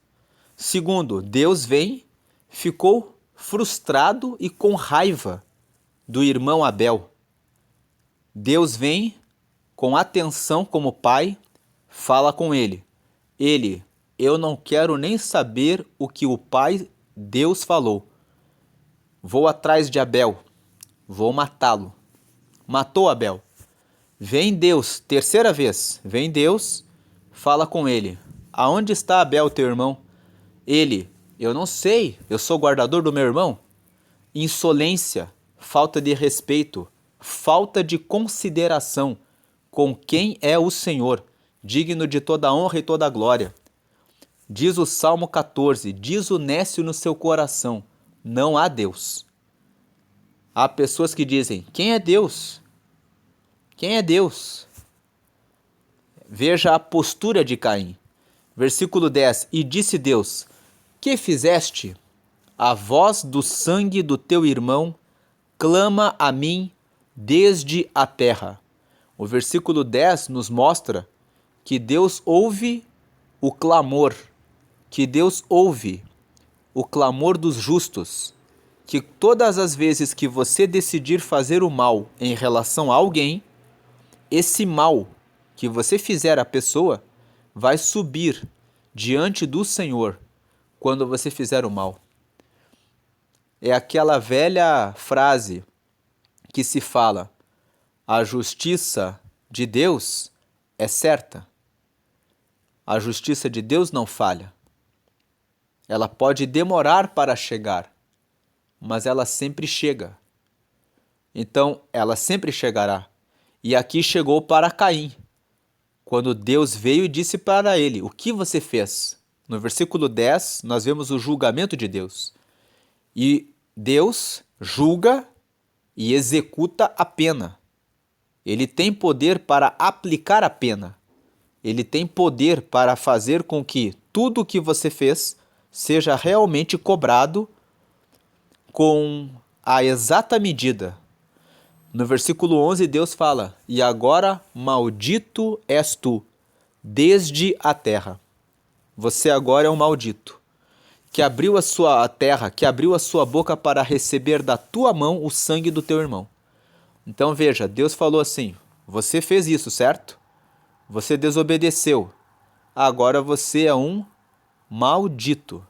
Segundo, Deus vem, ficou frustrado e com raiva do irmão Abel. Deus vem com atenção como pai, fala com ele. Ele: eu não quero nem saber o que o pai Deus falou. Vou atrás de Abel, vou matá-lo. Matou Abel. Vem Deus, terceira vez, vem Deus, fala com ele: aonde está Abel teu irmão? Ele: eu não sei, eu sou guardador do meu irmão. Insolência, falta de respeito, falta de consideração com quem é o Senhor, digno de toda honra e toda glória. Diz o Salmo 14, diz o nécio no seu coração: não há Deus. Há pessoas que dizem: quem é Deus? Quem é Deus? Veja a postura de Caim. Versículo 10, e disse Deus: que fizeste? A voz do sangue do teu irmão clama a mim desde a terra. O versículo 10 nos mostra que Deus ouve o clamor, que Deus ouve o clamor dos justos, que todas as vezes que você decidir fazer o mal em relação a alguém, esse mal que você fizer à pessoa vai subir diante do Senhor quando você fizer o mal. É aquela velha frase que se fala: a justiça de Deus é certa. A justiça de Deus não falha. Ela pode demorar para chegar, mas ela sempre chega. Então, ela sempre chegará. E aqui chegou para Caim, quando Deus veio e disse para ele: o que você fez? No versículo 10, nós vemos o julgamento de Deus. E Deus julga e executa a pena. Ele tem poder para aplicar a pena. Ele tem poder para fazer com que tudo o que você fez seja realmente cobrado com a exata medida. No versículo 11, Deus fala: e agora maldito és tu, desde a terra. Você agora é um maldito, que abriu a sua terra, que abriu a sua boca para receber da tua mão o sangue do teu irmão. Então veja, Deus falou assim: você fez isso, certo? Você desobedeceu. Agora você é um maldito,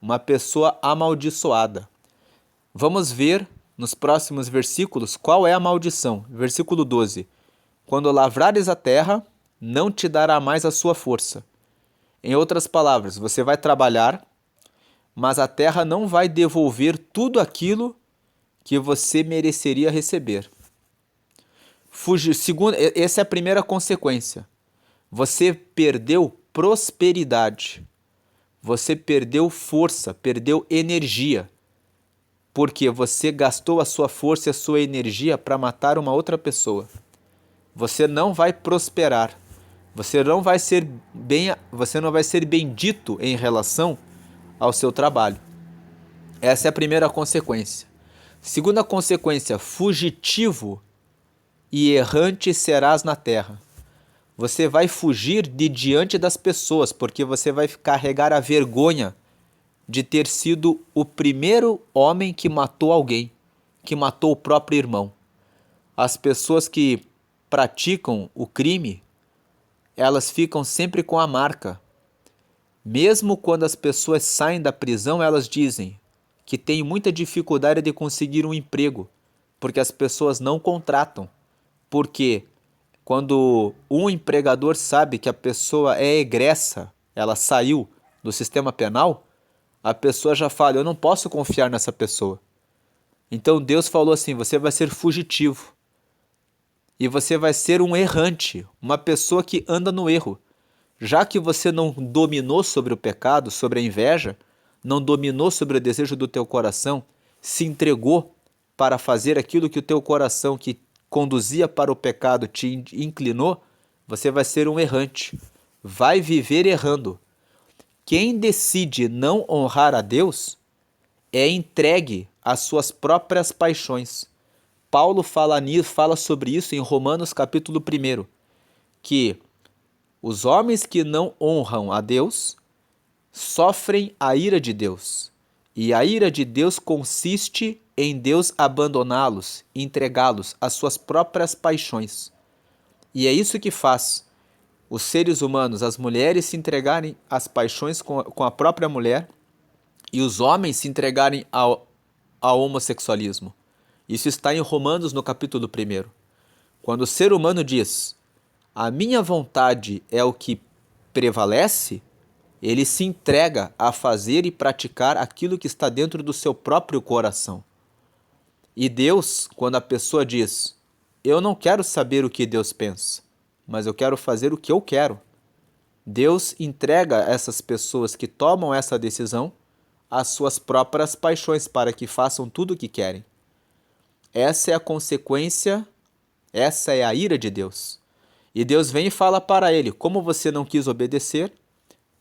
uma pessoa amaldiçoada. Vamos ver nos próximos versículos qual é a maldição. Versículo 12: quando lavrares a terra, não te dará mais a sua força. Em outras palavras, você vai trabalhar, mas a terra não vai devolver tudo aquilo que você mereceria receber. Essa é a primeira consequência. Você perdeu prosperidade. Você perdeu força, perdeu energia. Porque você gastou a sua força e a sua energia para matar uma outra pessoa. Você não vai prosperar. Você não vai ser bendito em relação ao seu trabalho. Essa é a primeira consequência. Segunda consequência: fugitivo e errante serás na terra. Você vai fugir de diante das pessoas, porque você vai carregar a vergonha de ter sido o primeiro homem que matou alguém, que matou o próprio irmão. As pessoas que praticam o crime, elas ficam sempre com a marca. Mesmo quando as pessoas saem da prisão, elas dizem que têm muita dificuldade de conseguir um emprego, porque as pessoas não contratam. Porque quando um empregador sabe que a pessoa é egressa, ela saiu do sistema penal, a pessoa já fala: eu não posso confiar nessa pessoa. Então Deus falou assim: você vai ser fugitivo. E você vai ser um errante, uma pessoa que anda no erro. Já que você não dominou sobre o pecado, sobre a inveja, não dominou sobre o desejo do teu coração, se entregou para fazer aquilo que o teu coração que conduzia para o pecado te inclinou, você vai ser um errante. Vai viver errando. Quem decide não honrar a Deus é entregue às suas próprias paixões. Paulo fala sobre isso em Romanos capítulo 1, que os homens que não honram a Deus sofrem a ira de Deus. E a ira de Deus consiste em Deus abandoná-los, entregá-los às suas próprias paixões. E é isso que faz os seres humanos, as mulheres se entregarem às paixões com a própria mulher e os homens se entregarem ao homossexualismo. Isso está em Romanos no capítulo 1. Quando o ser humano diz: a minha vontade é o que prevalece, ele se entrega a fazer e praticar aquilo que está dentro do seu próprio coração. E Deus, quando a pessoa diz: eu não quero saber o que Deus pensa, mas eu quero fazer o que eu quero, Deus entrega essas pessoas que tomam essa decisão às suas próprias paixões para que façam tudo o que querem. Essa é a consequência, essa é a ira de Deus. E Deus vem e fala para ele: como você não quis obedecer,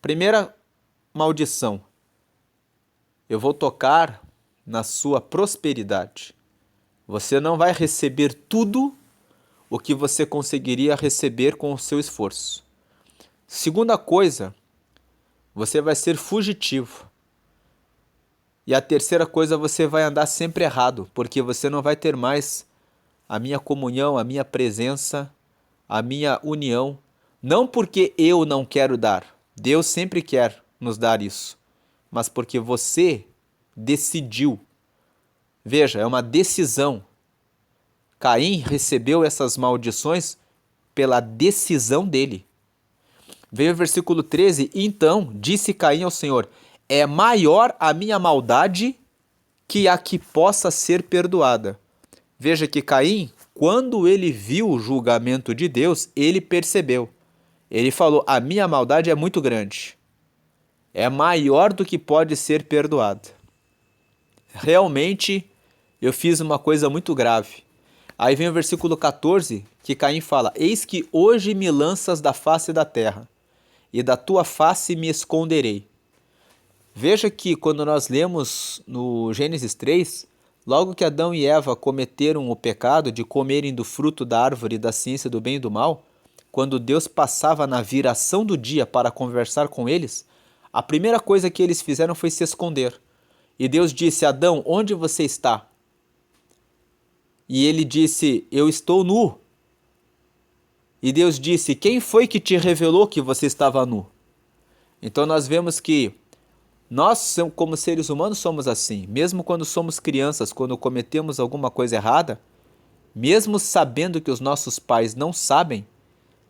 primeira maldição: eu vou tocar na sua prosperidade. Você não vai receber tudo o que você conseguiria receber com o seu esforço. Segunda coisa, você vai ser fugitivo. E a terceira coisa, você vai andar sempre errado, porque você não vai ter mais a minha comunhão, a minha presença, a minha união. Não porque eu não quero dar, Deus sempre quer nos dar isso, mas porque você decidiu. Veja, é uma decisão. Caim recebeu essas maldições pela decisão dele. Veio o versículo 13: então disse Caim ao Senhor: é maior a minha maldade que a que possa ser perdoada. Veja que Caim, quando ele viu o julgamento de Deus, ele percebeu. Ele falou: a minha maldade é muito grande. É maior do que pode ser perdoada. Realmente, eu fiz uma coisa muito grave. Aí vem o versículo 14, que Caim fala: eis que hoje me lanças da face da terra, e da tua face me esconderei. Veja que quando nós lemos no Gênesis 3, logo que Adão e Eva cometeram o pecado de comerem do fruto da árvore da ciência do bem e do mal, quando Deus passava na viração do dia para conversar com eles, a primeira coisa que eles fizeram foi se esconder. E Deus disse: Adão, onde você está? E ele disse: eu estou nu. E Deus disse: quem foi que te revelou que você estava nu? Então nós vemos que nós, como seres humanos, somos assim. Mesmo quando somos crianças, quando cometemos alguma coisa errada, mesmo sabendo que os nossos pais não sabem,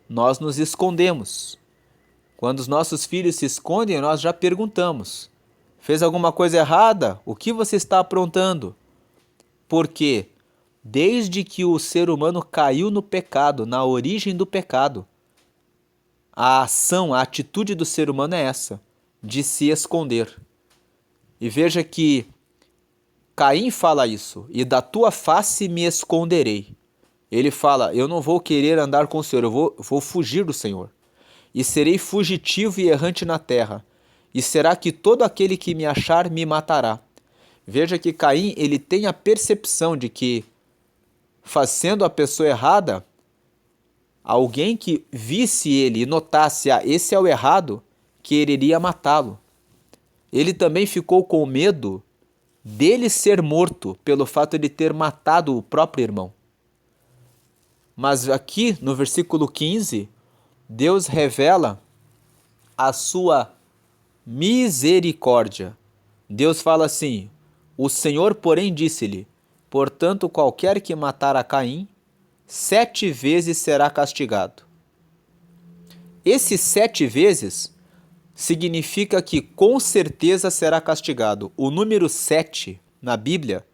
nós nos escondemos. Quando os nossos filhos se escondem, nós já perguntamos: fez alguma coisa errada? O que você está aprontando? Porque desde que o ser humano caiu no pecado, na origem do pecado, a ação, a atitude do ser humano é essa, de se esconder. E veja que Caim fala isso: e da tua face me esconderei. Ele fala: eu não vou querer andar com o Senhor, eu vou fugir do Senhor. E serei fugitivo e errante na terra. E será que todo aquele que me achar me matará. Veja que Caim, ele tem a percepção de que, fazendo a pessoa errada, alguém que visse ele e notasse: esse é o errado, quereria matá-lo. Ele também ficou com medo dele ser morto pelo fato de ter matado o próprio irmão. Mas aqui no versículo 15, Deus revela a sua misericórdia. Deus fala assim: o Senhor, porém, disse-lhe: portanto, qualquer que matar a Caim, 7 vezes será castigado. Esses 7 vezes significa que com certeza será castigado. O número 7 na Bíblia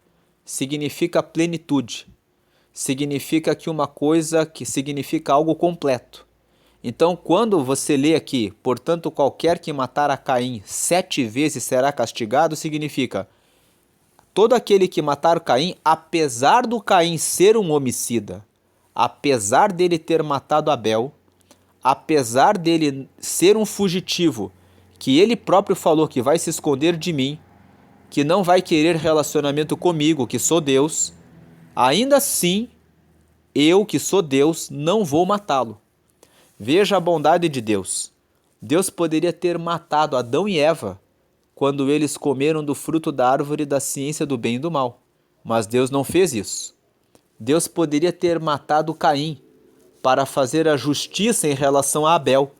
significa plenitude. Significa que uma coisa que significa algo completo. Então, quando você lê aqui, portanto, qualquer que matar a Caim 7 vezes será castigado, significa todo aquele que matar Caim, apesar do Caim ser um homicida, apesar dele ter matado Abel, apesar dele ser um fugitivo, que ele próprio falou que vai se esconder de mim, que não vai querer relacionamento comigo, que sou Deus, ainda assim, eu que sou Deus, não vou matá-lo. Veja a bondade de Deus. Deus poderia ter matado Adão e Eva quando eles comeram do fruto da árvore da ciência do bem e do mal, mas Deus não fez isso. Deus poderia ter matado Caim para fazer a justiça em relação a Abel,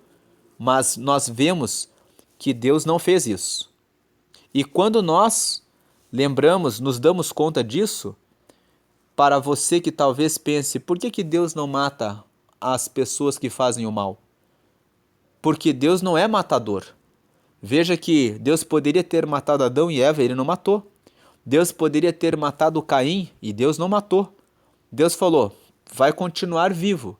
mas nós vemos que Deus não fez isso. E quando nós lembramos, nos damos conta disso, para você que talvez pense: por que Deus não mata as pessoas que fazem o mal? Porque Deus não é matador. Veja que Deus poderia ter matado Adão e Eva, ele não matou. Deus poderia ter matado Caim e Deus não matou. Deus falou: vai continuar vivo,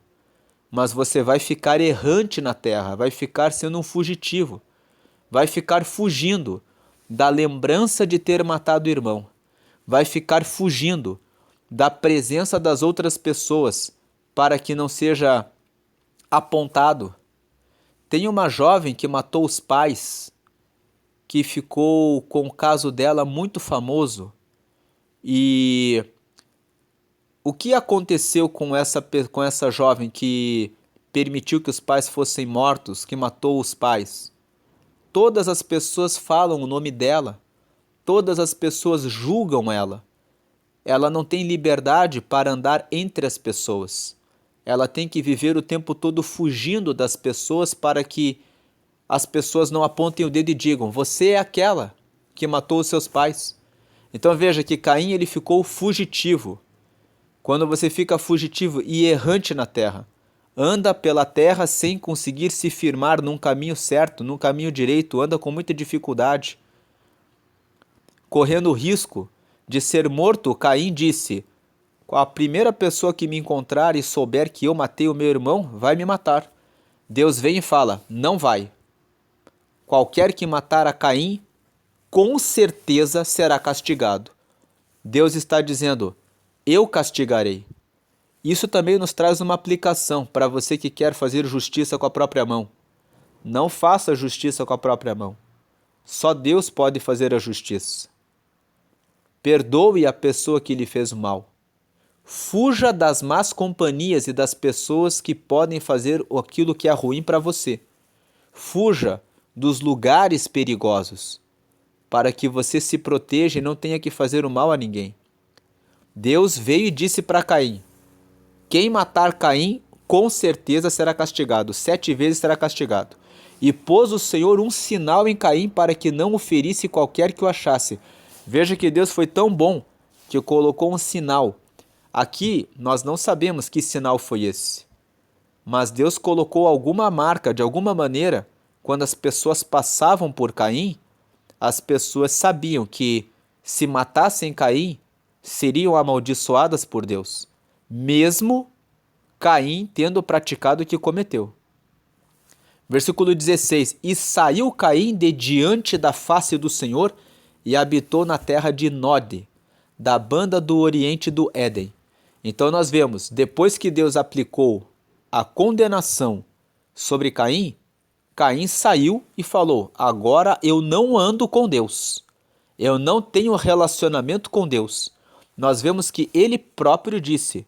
mas você vai ficar errante na terra, vai ficar sendo um fugitivo, vai ficar fugindo da lembrança de ter matado o irmão, vai ficar fugindo da presença das outras pessoas para que não seja apontado. Tem uma jovem que matou os pais que ficou com o caso dela muito famoso. E o que aconteceu com essa jovem que permitiu que os pais fossem mortos, que matou os pais? Todas as pessoas falam o nome dela, todas as pessoas julgam ela. Ela não tem liberdade para andar entre as pessoas. Ela tem que viver o tempo todo fugindo das pessoas para que as pessoas não apontem o dedo e digam: você é aquela que matou os seus pais. Então veja que Caim ele ficou fugitivo. Quando você fica fugitivo e errante na terra, anda pela terra sem conseguir se firmar num caminho certo, num caminho direito, anda com muita dificuldade, correndo o risco de ser morto, Caim disse: a primeira pessoa que me encontrar e souber que eu matei o meu irmão, vai me matar. Deus vem e fala: não vai. Qualquer que matar a Caim, com certeza será castigado. Deus está dizendo: eu castigarei. Isso também nos traz uma aplicação para você que quer fazer justiça com a própria mão. Não faça justiça com a própria mão. Só Deus pode fazer a justiça. Perdoe a pessoa que lhe fez o mal. Fuja das más companhias e das pessoas que podem fazer aquilo que é ruim para você. Fuja dos lugares perigosos, para que você se proteja e não tenha que fazer o mal a ninguém. Deus veio e disse para Caim: quem matar Caim, com certeza será castigado, 7 vezes será castigado. E pôs o Senhor um sinal em Caim para que não o ferisse qualquer que o achasse. Veja que Deus foi tão bom que colocou um sinal. Aqui nós não sabemos que sinal foi esse, mas Deus colocou alguma marca, de alguma maneira, quando as pessoas passavam por Caim, as pessoas sabiam que se matassem Caim, seriam amaldiçoadas por Deus, mesmo Caim tendo praticado o que cometeu. Versículo 16: e saiu Caim de diante da face do Senhor e habitou na terra de Nod, da banda do oriente do Éden. Então nós vemos, depois que Deus aplicou a condenação sobre Caim, Caim saiu e falou: agora eu não ando com Deus, eu não tenho relacionamento com Deus. Nós vemos que ele próprio disse: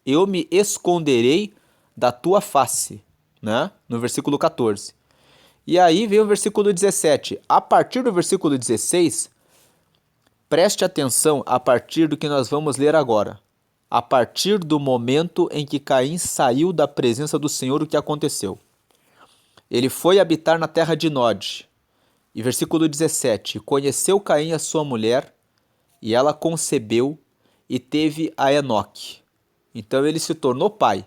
eu me esconderei da tua face, né? No versículo 14. E aí vem o versículo 17. A partir do versículo 16, preste atenção a partir do que nós vamos ler agora. A partir do momento em que Caim saiu da presença do Senhor, o que aconteceu? Ele foi habitar na terra de Nod. E versículo 17. Conheceu Caim a sua mulher, e ela concebeu e teve a Enoque. Então ele se tornou pai.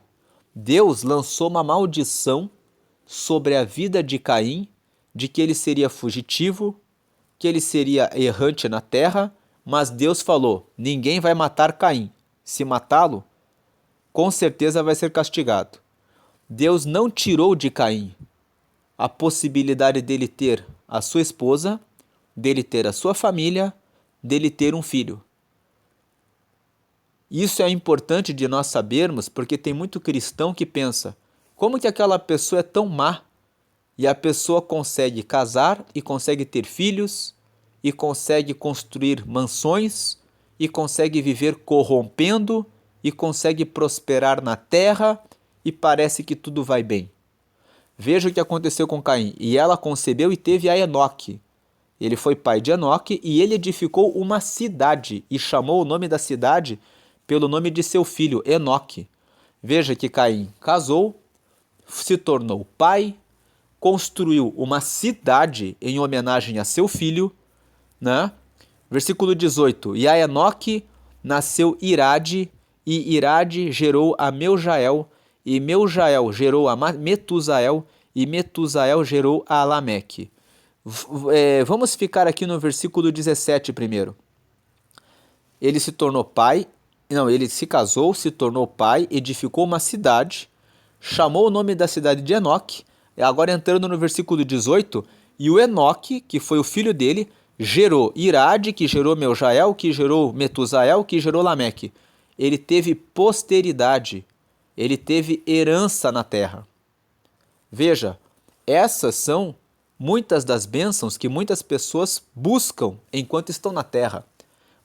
Deus lançou uma maldição sobre a vida de Caim, de que ele seria fugitivo, que ele seria errante na terra, mas Deus falou: ninguém vai matar Caim. Se matá-lo, com certeza vai ser castigado. Deus não tirou de Caim a possibilidade dele ter a sua esposa, dele ter a sua família, dele ter um filho. Isso é importante de nós sabermos, porque tem muito cristão que pensa: como que aquela pessoa é tão má? E a pessoa consegue casar e consegue ter filhos e consegue construir mansões e consegue viver corrompendo e consegue prosperar na terra e parece que tudo vai bem. Veja o que aconteceu com Caim. E ela concebeu e teve a Enoque. Ele foi pai de Enoque e ele edificou uma cidade e chamou o nome da cidade pelo nome de seu filho, Enoque. Veja que Caim casou, se tornou pai, construiu uma cidade em homenagem a seu filho, né? Versículo 18. E a Enoque nasceu Irade, e Irade gerou a Meujael, e Meujael gerou a Metusael, e Metusael gerou a Lameque. Vamos ficar aqui no versículo 17 primeiro. Ele se tornou pai, ele se casou, se tornou pai, edificou uma cidade, chamou o nome da cidade de Enoque. Agora entrando no versículo 18, e o Enoque, que foi o filho dele, gerou Irade, que gerou Meujael, que gerou Metusael, que gerou Lameque. Ele teve posteridade, ele teve herança na terra. Veja, essas são muitas das bênçãos que muitas pessoas buscam enquanto estão na terra.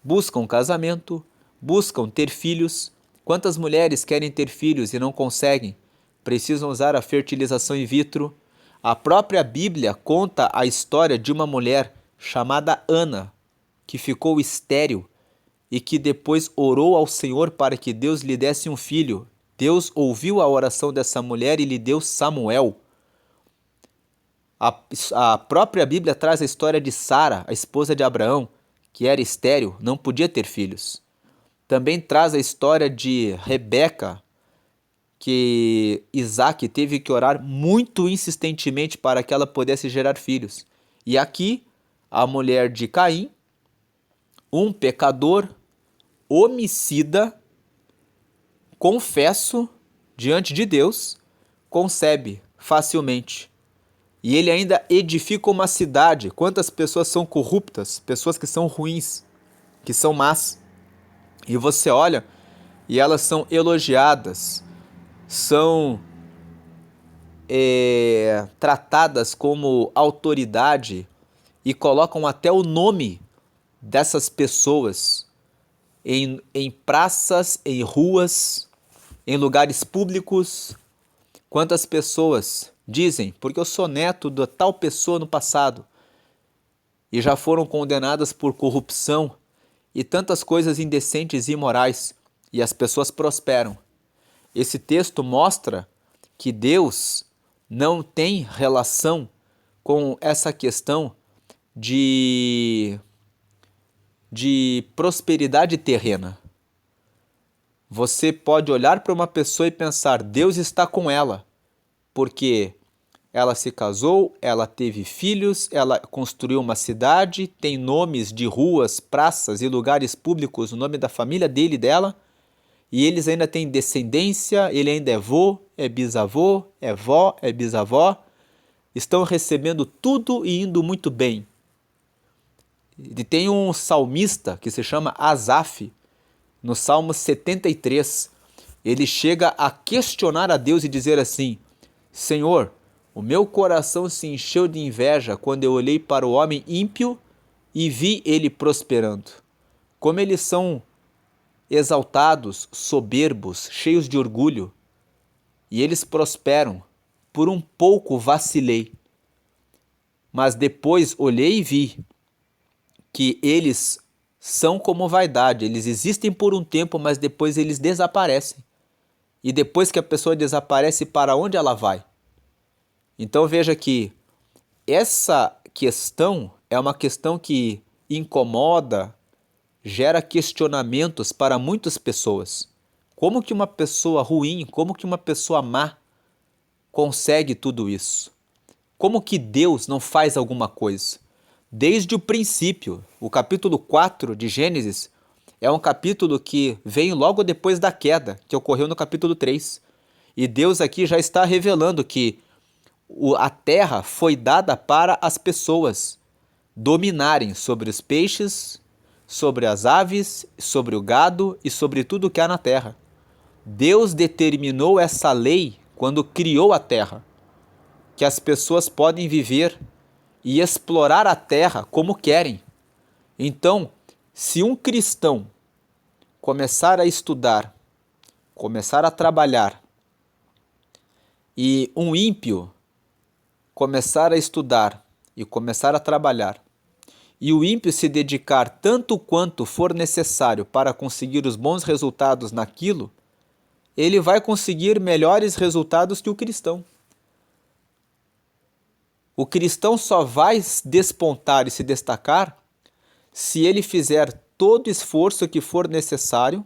Buscam casamento, buscam ter filhos. Quantas mulheres querem ter filhos e não conseguem? Precisam usar a fertilização in vitro. A própria Bíblia conta a história de uma mulher chamada Ana, que ficou estéril e que depois orou ao Senhor para que Deus lhe desse um filho. Deus ouviu a oração dessa mulher e lhe deu Samuel. A própria Bíblia traz a história de Sara, a esposa de Abraão, que era estéril, não podia ter filhos. Também traz a história de Rebeca, que Isaac teve que orar muito insistentemente para que ela pudesse gerar filhos. E aqui, a mulher de Caim, um pecador, homicida, confesso diante de Deus, concebe facilmente. E ele ainda edifica uma cidade. Quantas pessoas são corruptas, pessoas que são ruins, que são más. E você olha e elas são elogiadas, são tratadas como autoridade e colocam até o nome dessas pessoas em praças, em ruas, em lugares públicos. Quantas pessoas dizem, porque eu sou neto de tal pessoa no passado, e já foram condenadas por corrupção e tantas coisas indecentes e imorais, e as pessoas prosperam. Esse texto mostra que Deus não tem relação com essa questão de prosperidade terrena. Você pode olhar para uma pessoa e pensar, Deus está com ela, porque ela se casou, ela teve filhos, ela construiu uma cidade, tem nomes de ruas, praças e lugares públicos, o nome da família dele e dela, e eles ainda têm descendência, ele ainda é vô, é bisavô, é vó, é bisavó, estão recebendo tudo e indo muito bem. E tem um salmista que se chama Asaf, no Salmo 73, ele chega a questionar a Deus e dizer assim, Senhor, o meu coração se encheu de inveja quando eu olhei para o homem ímpio e vi ele prosperando. Como eles são exaltados, soberbos, cheios de orgulho, e eles prosperam. Por um pouco vacilei, mas depois olhei e vi que eles são como vaidade, eles existem por um tempo, mas depois eles desaparecem. E depois que a pessoa desaparece, para onde ela vai? Então veja que essa questão é uma questão que incomoda, gera questionamentos para muitas pessoas. Como que uma pessoa ruim, como que uma pessoa má consegue tudo isso? Como que Deus não faz alguma coisa? Desde o princípio, o capítulo 4 de Gênesis é um capítulo que vem logo depois da queda, que ocorreu no capítulo 3. E Deus aqui já está revelando que a terra foi dada para as pessoas dominarem sobre os peixes, sobre as aves, sobre o gado e sobre tudo que há na terra. Deus determinou essa lei quando criou a terra, que as pessoas podem viver e explorar a terra como querem. Então, se um cristão começar a estudar, começar a trabalhar, e um ímpio começar a estudar e começar a trabalhar, e o ímpio se dedicar tanto quanto for necessário para conseguir os bons resultados naquilo, ele vai conseguir melhores resultados que o cristão. O cristão só vai despontar e se destacar se ele fizer todo o esforço que for necessário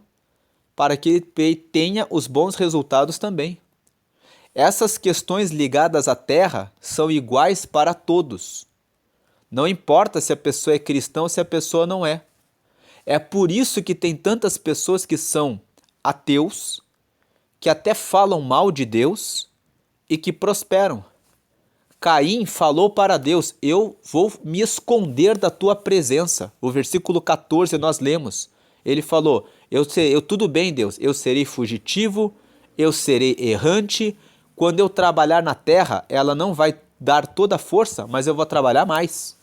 para que ele tenha os bons resultados também. Essas questões ligadas à terra são iguais para todos. Não importa se a pessoa é cristã ou se a pessoa não é. É por isso que tem tantas pessoas que são ateus, que até falam mal de Deus e que prosperam. Caim falou para Deus, eu vou me esconder da tua presença. O versículo 14 nós lemos. Ele falou, tudo bem Deus, eu serei fugitivo, eu serei errante. Quando eu trabalhar na terra, ela não vai dar toda a força, mas eu vou trabalhar mais.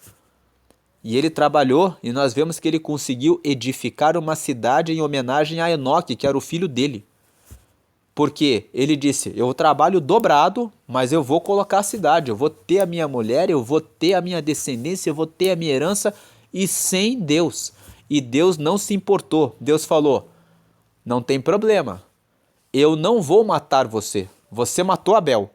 E ele trabalhou, e nós vemos que ele conseguiu edificar uma cidade em homenagem a Enoque, que era o filho dele. Porque ele disse, eu trabalho dobrado, mas eu vou colocar a cidade, eu vou ter a minha mulher, eu vou ter a minha descendência, eu vou ter a minha herança, e sem Deus. E Deus não se importou. Deus falou, não tem problema, eu não vou matar você. Você matou Abel,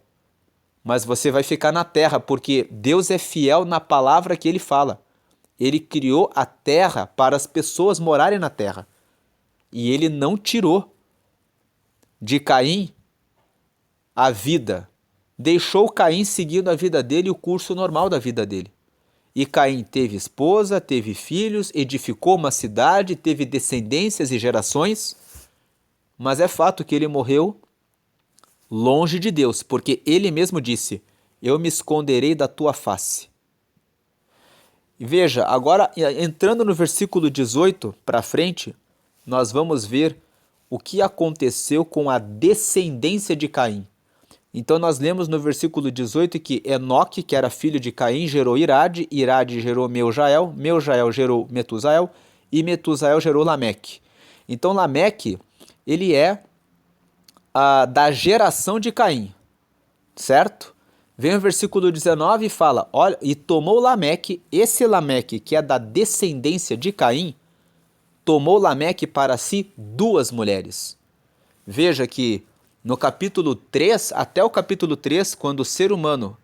mas você vai ficar na terra, porque Deus é fiel na palavra que ele fala. Ele criou a terra para as pessoas morarem na terra. E ele não tirou de Caim a vida. Deixou Caim seguindo a vida dele e o curso normal da vida dele. E Caim teve esposa, teve filhos, edificou uma cidade, teve descendências e gerações. Mas é fato que ele morreu longe de Deus, porque ele mesmo disse, eu me esconderei da tua face. E veja, agora entrando no versículo 18 para frente, nós vamos ver o que aconteceu com a descendência de Caim. Então nós lemos no versículo 18 que Enoque, que era filho de Caim, gerou Irade, Irade gerou Meujael, Meujael gerou Metusael e Metusael gerou Lameque. Então Lameque, ele é da geração de Caim, certo? Vem o versículo 19 e fala, olha, e tomou Lameque, esse Lameque que é da descendência de Caim, tomou Lameque para si 2 mulheres. Veja que no capítulo 3, até o capítulo 3, quando o ser humano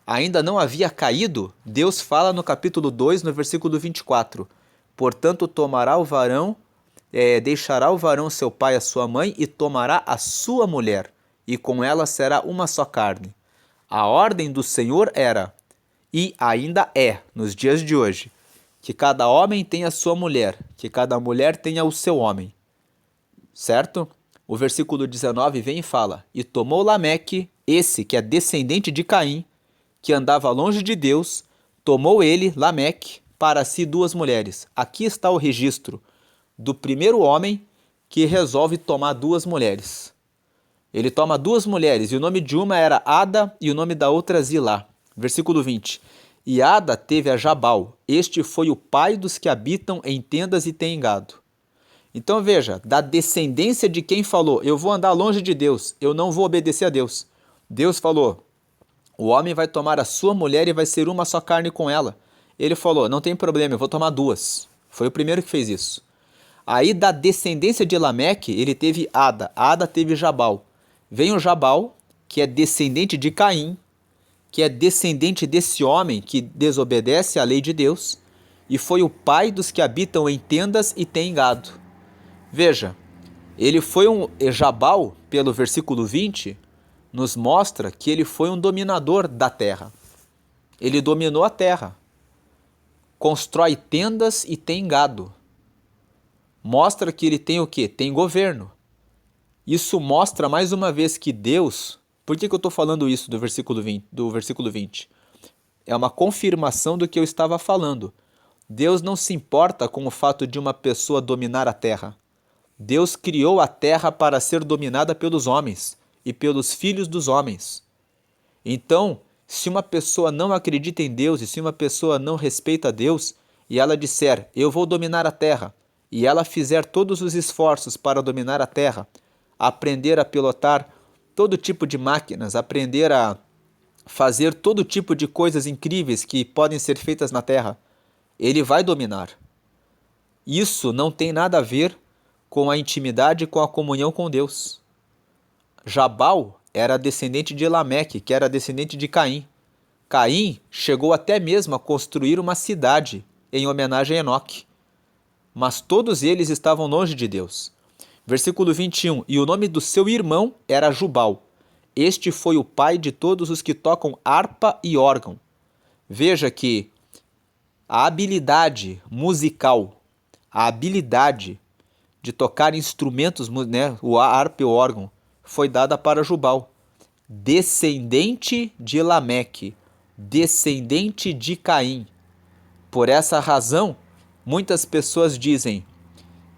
ainda não havia caído, Deus fala no capítulo 2, no versículo 24, portanto tomará o varão, deixará o varão seu pai e a sua mãe e tomará a sua mulher, e com ela será uma só carne. A ordem do Senhor era, e ainda é, nos dias de hoje, que cada homem tenha a sua mulher, que cada mulher tenha o seu homem. Certo? O versículo 19 vem e fala, e tomou Lameque, esse que é descendente de Caim, que andava longe de Deus, tomou ele, Lameque, para si 2 mulheres. Aqui está o registro do primeiro homem que resolve tomar 2 mulheres. Ele toma 2 mulheres, e o nome de uma era Ada e o nome da outra Zilá. Versículo 20. E Ada teve a Jabal, este foi o pai dos que habitam em tendas e têm gado. Então veja, da descendência de quem falou, eu vou andar longe de Deus, eu não vou obedecer a Deus. Deus falou, o homem vai tomar a sua mulher e vai ser uma só carne com ela. Ele falou, não tem problema, eu vou tomar 2. Foi o primeiro que fez isso. Aí da descendência de Lameque, ele teve Ada, Ada teve Jabal. Vem o Jabal, que é descendente de Caim, que é descendente desse homem que desobedece à lei de Deus, e foi o pai dos que habitam em tendas e têm gado. Veja, ele foi Jabal, pelo versículo 20, nos mostra que ele foi um dominador da terra. Ele dominou a terra, constrói tendas e tem gado. Mostra que ele tem o quê? Tem governo. Isso mostra mais uma vez que Deus... Por que eu estou falando isso do versículo 20? É uma confirmação do que eu estava falando. Deus não se importa com o fato de uma pessoa dominar a terra. Deus criou a terra para ser dominada pelos homens e pelos filhos dos homens. Então, se uma pessoa não acredita em Deus e se uma pessoa não respeita Deus e ela disser, eu vou dominar a terra, e ela fizer todos os esforços para dominar a terra, aprender a pilotar todo tipo de máquinas, aprender a fazer todo tipo de coisas incríveis que podem ser feitas na terra, ele vai dominar. Isso não tem nada a ver com a intimidade e com a comunhão com Deus. Jabal era descendente de Lameque, que era descendente de Caim. Caim chegou até mesmo a construir uma cidade em homenagem a Enoque. Mas todos eles estavam longe de Deus. Versículo 21. E o nome do seu irmão era Jubal. Este foi o pai de todos os que tocam harpa e órgão. Veja que a habilidade musical, a habilidade de tocar instrumentos, né, o harpa e o órgão, foi dada para Jubal, descendente de Lameque, descendente de Caim. Por essa razão, muitas pessoas dizem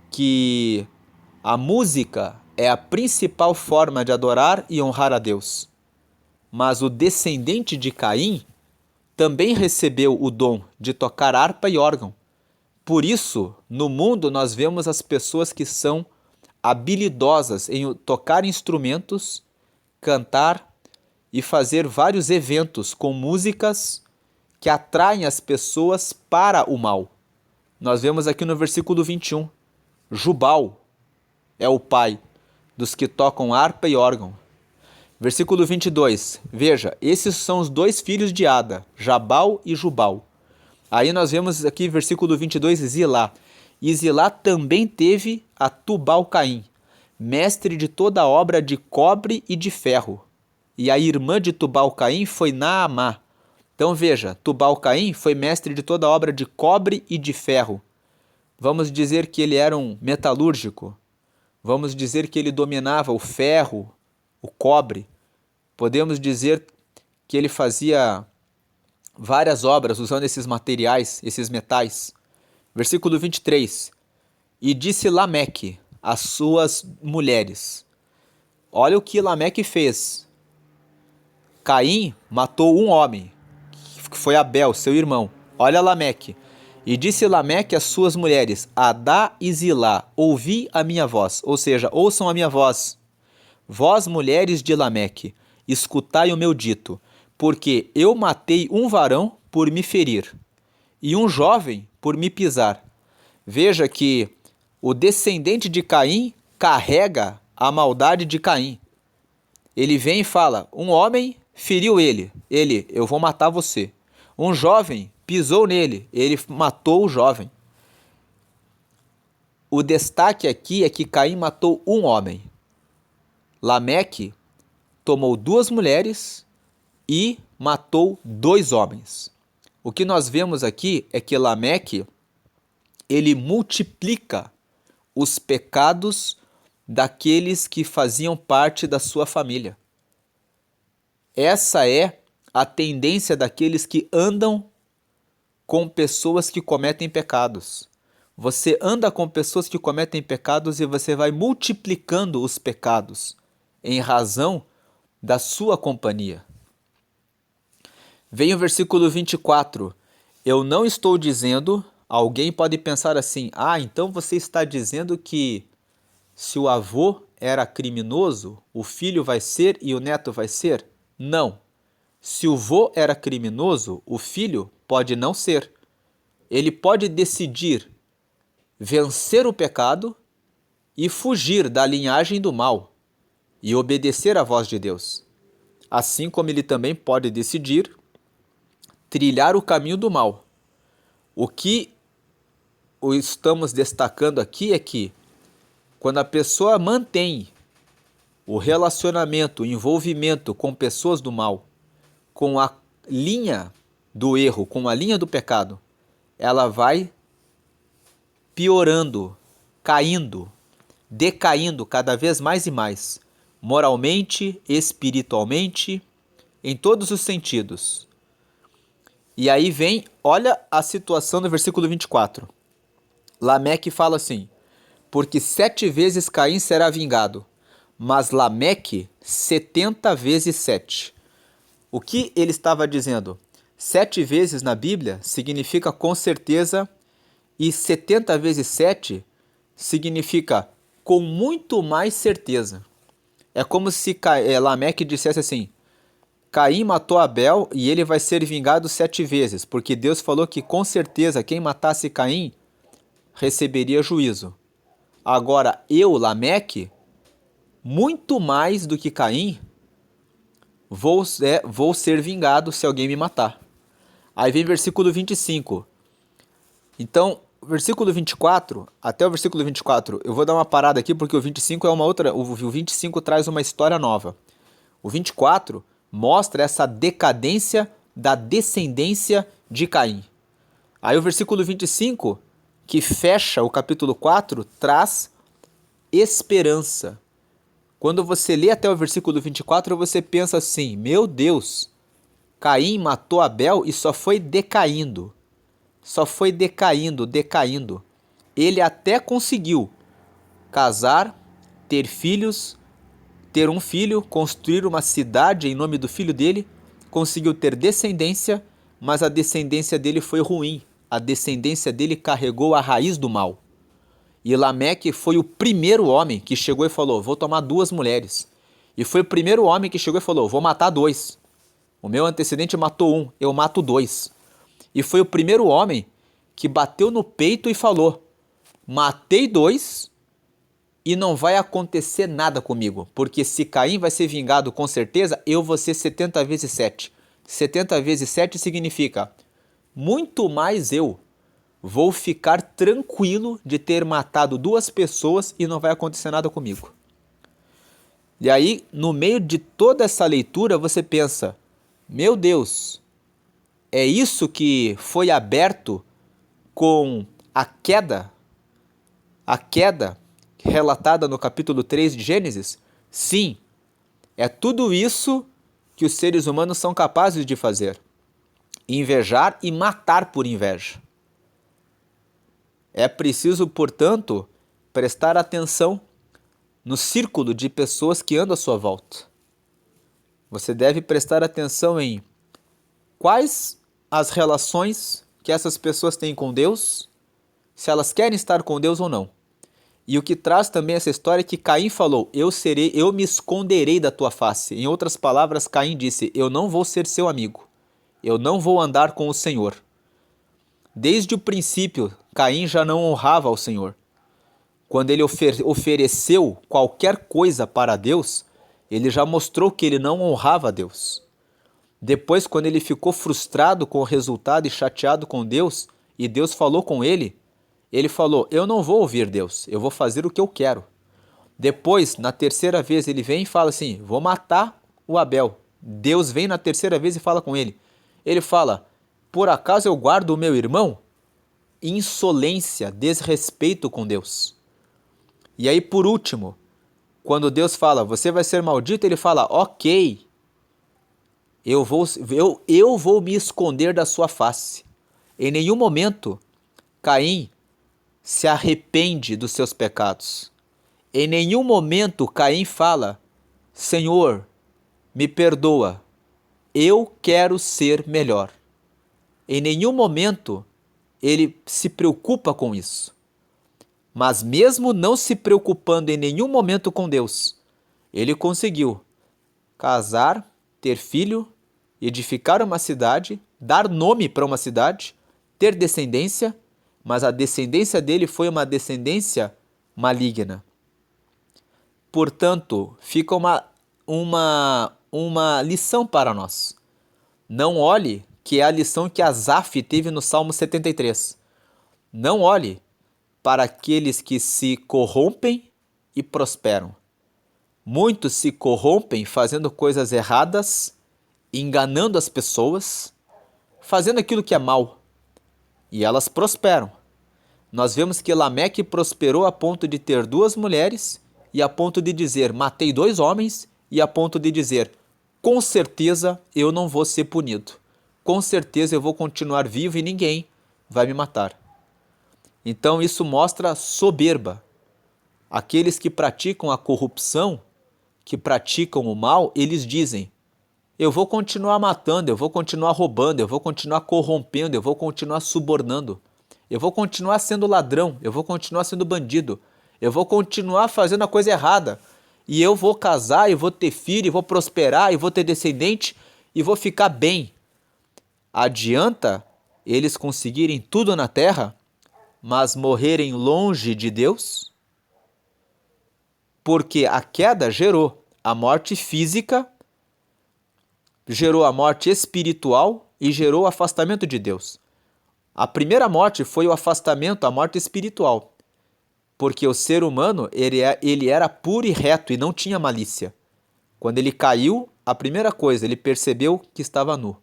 que a música é a principal forma de adorar e honrar a Deus. mas o descendente de Caim também recebeu o dom de tocar harpa e órgão. Por isso, no mundo nós vemos as pessoas que são habilidosas em tocar instrumentos, cantar e fazer vários eventos com músicas que atraem as pessoas para o mal. Nós vemos aqui no versículo 21, Jubal é o pai dos que tocam harpa e órgão. Versículo 22, veja, esses são os dois filhos de Ada, Jabal e Jubal. Aí nós vemos aqui versículo 22, Zilá. E Zilá também teve a Tubal-Caim, mestre de toda obra de cobre e de ferro. E a irmã de Tubal-Caim foi Naamá. Então veja, Tubal-Caim foi mestre de toda obra de cobre e de ferro. Vamos dizer que ele era um metalúrgico. Vamos dizer que ele dominava o ferro, o cobre. Podemos dizer que ele fazia várias obras usando esses materiais, esses metais. Versículo 23. E disse Lameque às suas mulheres. Olha o que Lameque fez. Caim matou um homem, que foi Abel, seu irmão. Olha Lameque. E disse Lameque às suas mulheres, Adá e Zilá, ouvi a minha voz. Ou seja, ouçam a minha voz. Vós, mulheres de Lameque, escutai o meu dito, porque eu matei um varão por me ferir, e um jovem por me pisar. Veja que o descendente de Caim carrega a maldade de Caim. Ele vem e fala, um homem feriu ele, eu vou matar você. Um jovem pisou nele, ele matou o jovem. O destaque aqui é que Caim matou um homem. Lameque tomou duas mulheres e matou dois homens. O que nós vemos aqui é que Lameque, ele multiplica os pecados daqueles que faziam parte da sua família. Essa é a tendência daqueles que andam com pessoas que cometem pecados. Você anda com pessoas que cometem pecados e você vai multiplicando os pecados em razão da sua companhia. Vem o versículo 24. Eu não estou dizendo, alguém pode pensar assim, então você está dizendo que se o avô era criminoso, o filho vai ser e o neto vai ser? Não. Se o vô era criminoso, o filho pode não ser. Ele pode decidir vencer o pecado e fugir da linhagem do mal e obedecer à voz de Deus. Assim como ele também pode decidir trilhar o caminho do mal. O que estamos destacando aqui é que quando a pessoa mantém o relacionamento, o envolvimento com pessoas do mal, com a linha do erro, com a linha do pecado, ela vai piorando, caindo, decaindo cada vez mais e mais, moralmente, espiritualmente, em todos os sentidos. E aí vem, olha a situação do versículo 24. Lameque fala assim, porque 7 vezes Caim será vingado, mas Lameque 70 vezes 7. O que ele estava dizendo? 7 vezes na Bíblia significa com certeza e 70 vezes 7 significa com muito mais certeza. É como se Lameque dissesse assim, Caim matou Abel e ele vai ser vingado 7 vezes, porque Deus falou que com certeza quem matasse Caim receberia juízo. Agora eu, Lameque, muito mais do que Caim, vou ser vingado se alguém me matar. Aí vem versículo 25. Então, versículo 24, até o versículo 24, eu vou dar uma parada aqui porque o 25 é uma outra, o 25 traz uma história nova. O 24 mostra essa decadência da descendência de Caim. Aí o versículo 25, que fecha o capítulo 4, traz esperança. Quando você lê até o versículo 24, você pensa assim, meu Deus, Caim matou Abel e só foi decaindo. Só foi decaindo. Ele até conseguiu casar, ter filhos, ter um filho, construir uma cidade em nome do filho dele, conseguiu ter descendência, mas a descendência dele foi ruim. A descendência dele carregou a raiz do mal. E Lameque foi o primeiro homem que chegou e falou, vou tomar 2 mulheres. E foi o primeiro homem que chegou e falou, vou matar 2. O meu antecedente matou 1, eu mato 2. E foi o primeiro homem que bateu no peito e falou, matei 2 e não vai acontecer nada comigo. Porque se Caim vai ser vingado com certeza, eu vou ser 70 vezes 7. 70 vezes 7 significa, muito mais eu vou ficar tranquilo de ter matado 2 pessoas e não vai acontecer nada comigo. E aí, no meio de toda essa leitura, você pensa, meu Deus, é isso que foi aberto com a queda relatada no capítulo 3 de Gênesis? Sim, é tudo isso que os seres humanos são capazes de fazer. Invejar e matar por inveja. É preciso, portanto, prestar atenção no círculo de pessoas que andam à sua volta. Você deve prestar atenção em quais as relações que essas pessoas têm com Deus, se elas querem estar com Deus ou não. E o que traz também essa história é que Caim falou, eu me esconderei da tua face. Em outras palavras, Caim disse, eu não vou ser seu amigo, eu não vou andar com o Senhor. Desde o princípio, Caim já não honrava ao Senhor. Quando ele ofereceu qualquer coisa para Deus, ele já mostrou que ele não honrava a Deus. Depois, quando ele ficou frustrado com o resultado e chateado com Deus, e Deus falou com ele, ele falou, eu não vou ouvir Deus, eu vou fazer o que eu quero. Depois, na terceira vez, ele vem e fala assim, vou matar o Abel. Deus vem na terceira vez e fala com ele. Ele fala, por acaso eu guardo o meu irmão? Insolência, desrespeito com Deus. E aí, por último, quando Deus fala, você vai ser maldito, ele fala, ok, eu vou me esconder da sua face. Em nenhum momento, Caim se arrepende dos seus pecados. Em nenhum momento, Caim fala, Senhor, me perdoa, eu quero ser melhor. Em nenhum momento, ele se preocupa com isso. Mas mesmo não se preocupando em nenhum momento com Deus, ele conseguiu casar, ter filho, edificar uma cidade, dar nome para uma cidade, ter descendência, mas a descendência dele foi uma descendência maligna. Portanto, fica uma lição para nós. Não olhe, que é a lição que Asaf teve no Salmo 73. Não olhe para aqueles que se corrompem e prosperam. Muitos se corrompem fazendo coisas erradas, enganando as pessoas, fazendo aquilo que é mal, e elas prosperam. Nós vemos que Lameque prosperou a ponto de ter 2 mulheres e a ponto de dizer, matei 2 homens, e a ponto de dizer, com certeza eu não vou ser punido. Com certeza eu vou continuar vivo e ninguém vai me matar. Então isso mostra soberba. Aqueles que praticam a corrupção, que praticam o mal, eles dizem, eu vou continuar matando, eu vou continuar roubando, eu vou continuar corrompendo, eu vou continuar subornando, eu vou continuar sendo ladrão, eu vou continuar sendo bandido, eu vou continuar fazendo a coisa errada, e eu vou casar, e vou ter filho, e vou prosperar, e vou ter descendente, e vou ficar bem. Adianta eles conseguirem tudo na terra, mas morrerem longe de Deus? Porque a queda gerou a morte física, gerou a morte espiritual e gerou o afastamento de Deus. A primeira morte foi o afastamento, a morte espiritual. Porque o ser humano, ele era puro e reto e não tinha malícia. Quando ele caiu, a primeira coisa, ele percebeu que estava nu.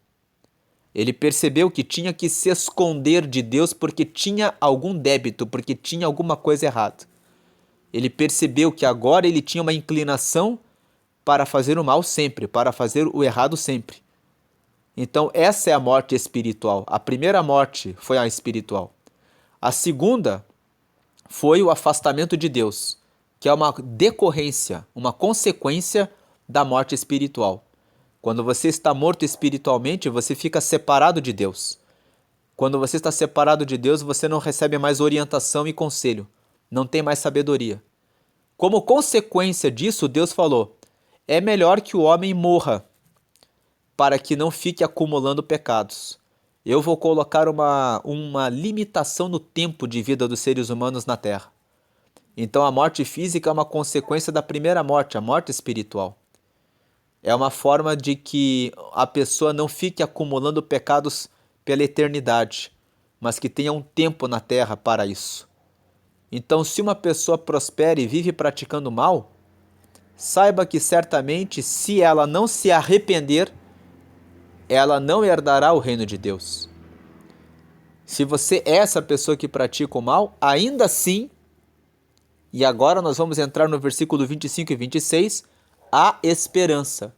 Ele percebeu que tinha que se esconder de Deus porque tinha algum débito, porque tinha alguma coisa errada. Ele percebeu que agora ele tinha uma inclinação para fazer o mal sempre, para fazer o errado sempre. Então essa é a morte espiritual. A primeira morte foi a espiritual. A segunda foi o afastamento de Deus, que é uma decorrência, uma consequência da morte espiritual. Quando você está morto espiritualmente, você fica separado de Deus. Quando você está separado de Deus, você não recebe mais orientação e conselho. Não tem mais sabedoria. Como consequência disso, Deus falou: é melhor que o homem morra, para que não fique acumulando pecados. Eu vou colocar uma limitação no tempo de vida dos seres humanos na Terra. Então a morte física é uma consequência da primeira morte, a morte espiritual. É uma forma de que a pessoa não fique acumulando pecados pela eternidade, mas que tenha um tempo na Terra para isso. Então, se uma pessoa prospera e vive praticando mal, saiba que certamente, se ela não se arrepender, ela não herdará o reino de Deus. Se você é essa pessoa que pratica o mal, ainda assim, e agora nós vamos entrar no versículo 25 e 26, há esperança.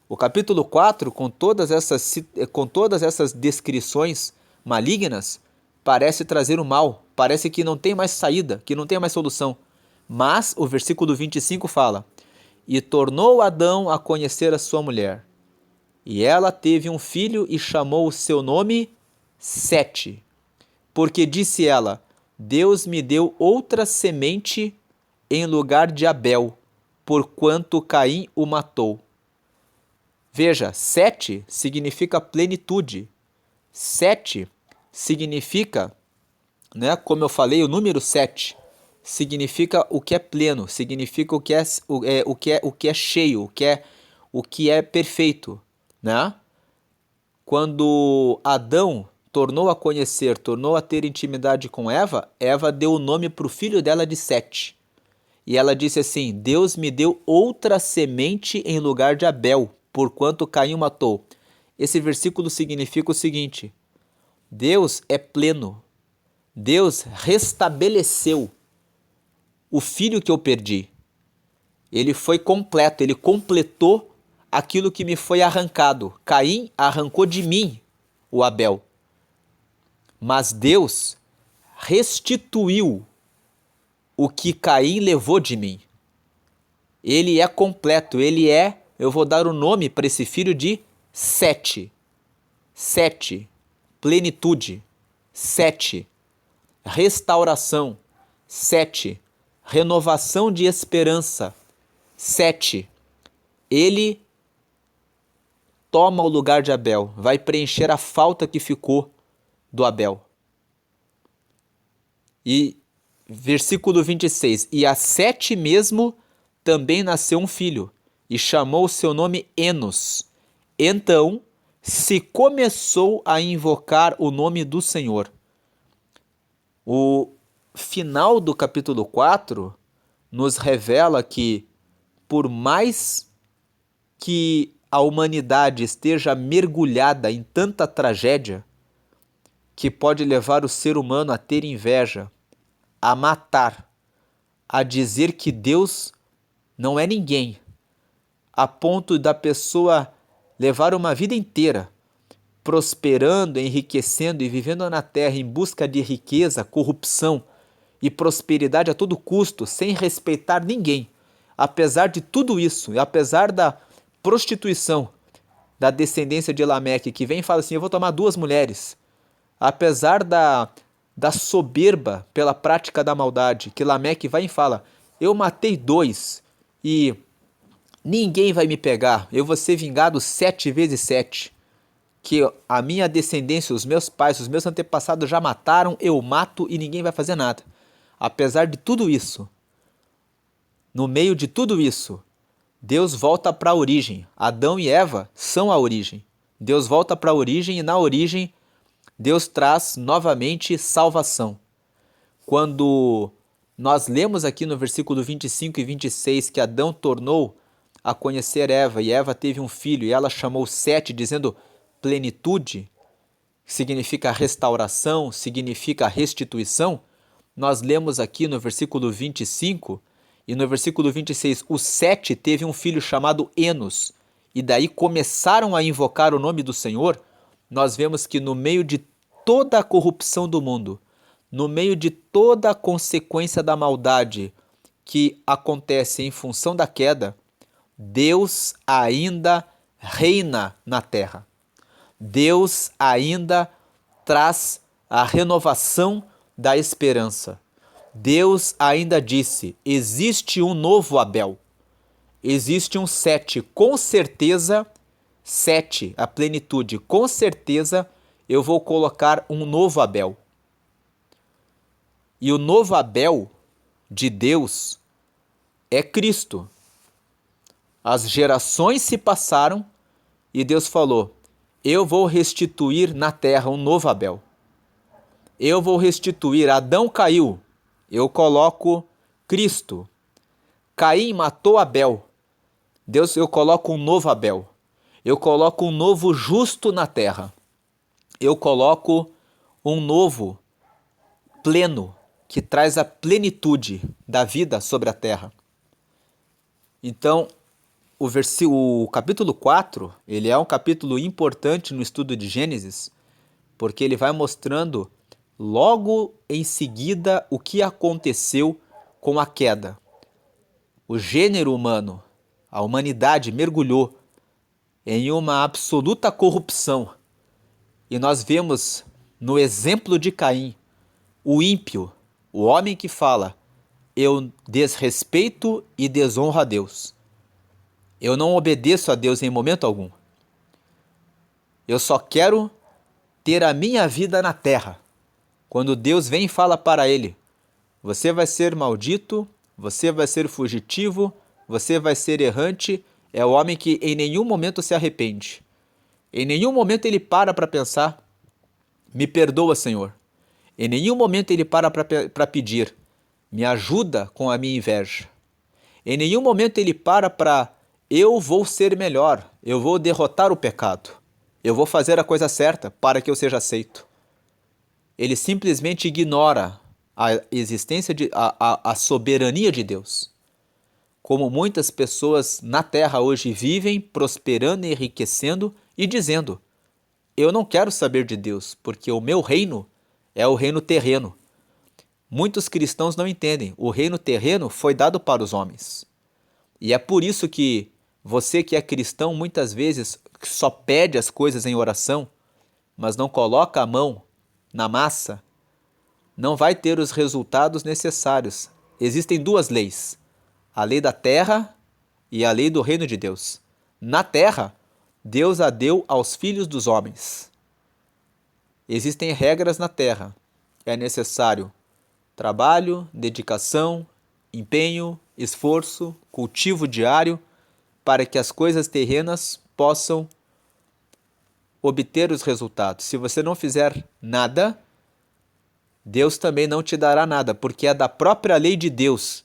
O capítulo 4, com todas essas descrições malignas, parece trazer o mal, parece que não tem mais saída, que não tem mais solução. Mas o versículo 25 fala: e tornou Adão a conhecer a sua mulher. E ela teve um filho e chamou o seu nome Sete. Porque disse ela: Deus me deu outra semente em lugar de Abel, porquanto Caim o matou. Veja, sete significa plenitude. Sete significa, né, como eu falei, o número 7 significa o que é pleno, significa o que é cheio, o que é perfeito, né? Quando Adão tornou a conhecer, tornou a ter intimidade com Eva, Eva deu o nome para o filho dela de Sete. E ela disse assim: Deus me deu outra semente em lugar de Abel, porquanto Caim matou. Esse versículo significa o seguinte: Deus é pleno. Deus restabeleceu o filho que eu perdi. Ele foi completo, ele completou aquilo que me foi arrancado. Caim arrancou de mim o Abel. Mas Deus restituiu o que Caim levou de mim. Ele é completo, eu vou dar o nome para esse filho de Sete. Sete, plenitude. Sete, restauração. Sete, renovação de esperança. Sete, ele toma o lugar de Abel, vai preencher a falta que ficou do Abel. E versículo 26, e a Sete mesmo também nasceu um filho, e chamou o seu nome Enos. Então se começou a invocar o nome do Senhor. O final do capítulo 4 nos revela que, por mais que a humanidade esteja mergulhada em tanta tragédia, que pode levar o ser humano a ter inveja, a matar, a dizer que Deus não é ninguém, a ponto da pessoa levar uma vida inteira prosperando, enriquecendo e vivendo na terra em busca de riqueza, corrupção e prosperidade a todo custo, sem respeitar ninguém. Apesar de tudo isso, e apesar da prostituição da descendência de Lameque, que vem e fala assim: eu vou tomar 2 mulheres. Apesar da soberba pela prática da maldade, que Lameque vai e fala: eu matei 2 e ninguém vai me pegar, eu vou ser vingado 7 vezes 7. Que a minha descendência, os meus pais, os meus antepassados já mataram, eu mato e ninguém vai fazer nada. Apesar de tudo isso, no meio de tudo isso, Deus volta para a origem. Adão e Eva são a origem. Deus volta para a origem e na origem Deus traz novamente salvação. Quando nós lemos aqui no versículo 25 e 26 que Adão tornou a conhecer Eva e Eva teve um filho e ela chamou Sete, dizendo plenitude, significa restauração, significa restituição, nós lemos aqui no versículo 25 e no versículo 26, o Sete teve um filho chamado Enos, e daí começaram a invocar o nome do Senhor. Nós vemos que no meio de toda a corrupção do mundo, no meio de toda a consequência da maldade que acontece em função da queda, Deus ainda reina na terra. Deus ainda traz a renovação da esperança. Deus ainda disse: existe um novo Abel. Existe um Sete, com certeza, Sete, a plenitude, com certeza eu vou colocar um novo Abel. E o novo Abel de Deus é Cristo. As gerações se passaram e Deus falou: eu vou restituir na terra um novo Abel. Eu vou restituir. Adão caiu, eu coloco Cristo. Caim matou Abel. Deus, eu coloco um novo Abel. Eu coloco um novo justo na terra. Eu coloco um novo pleno, que traz a plenitude da vida sobre a terra. Então, o capítulo 4, ele é um capítulo importante no estudo de Gênesis, porque ele vai mostrando logo em seguida o que aconteceu com a queda. O gênero humano, a humanidade mergulhou em uma absoluta corrupção. E nós vemos no exemplo de Caim, o ímpio, o homem que fala: eu desrespeito e desonro a Deus. Eu não obedeço a Deus em momento algum. Eu só quero ter a minha vida na terra. Quando Deus vem e fala para ele: você vai ser maldito, você vai ser fugitivo, você vai ser errante, é o homem que em nenhum momento se arrepende. Em nenhum momento ele para pensar: me perdoa, Senhor. Em nenhum momento ele para pedir: me ajuda com a minha inveja. Em nenhum momento ele para eu vou ser melhor, eu vou derrotar o pecado, eu vou fazer a coisa certa para que eu seja aceito. Ele simplesmente ignora a existência, a soberania de Deus. Como muitas pessoas na terra hoje vivem prosperando e enriquecendo e dizendo: eu não quero saber de Deus, porque o meu reino é o reino terreno. Muitos cristãos não entendem, o reino terreno foi dado para os homens. E é por isso que você que é cristão muitas vezes só pede as coisas em oração, mas não coloca a mão na massa, não vai ter os resultados necessários. Existem duas leis: a lei da terra e a lei do reino de Deus. Na terra, Deus a deu aos filhos dos homens. Existem regras na terra. É necessário trabalho, dedicação, empenho, esforço, cultivo diário, para que as coisas terrenas possam obter os resultados. Se você não fizer nada, Deus também não te dará nada, porque é da própria lei de Deus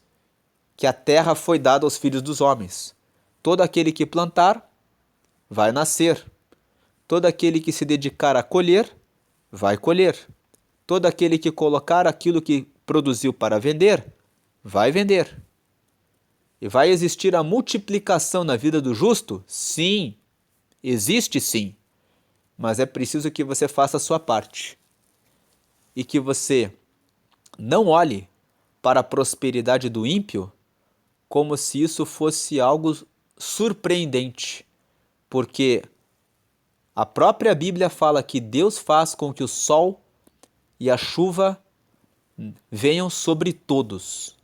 que a terra foi dada aos filhos dos homens. Todo aquele que plantar, vai nascer. Todo aquele que se dedicar a colher, vai colher. Todo aquele que colocar aquilo que produziu para vender, vai vender. E vai existir a multiplicação na vida do justo? Sim, existe sim. Mas é preciso que você faça a sua parte. E que você não olhe para a prosperidade do ímpio como se isso fosse algo surpreendente. Porque a própria Bíblia fala que Deus faz com que o sol e a chuva venham sobre todos.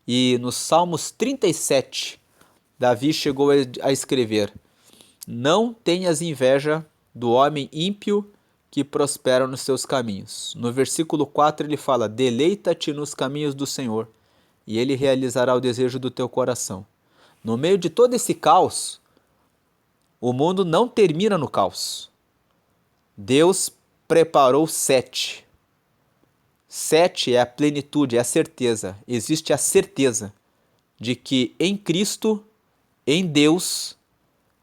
E nos Salmos 37, Davi chegou a escrever: não tenhas inveja do homem ímpio que prospera nos seus caminhos. No versículo 4 ele fala: deleita-te nos caminhos do Senhor, e ele realizará o desejo do teu coração. No meio de todo esse caos, o mundo não termina no caos. Deus preparou Sete. Sete é a plenitude, é a certeza. Existe a certeza de que em Cristo, em Deus,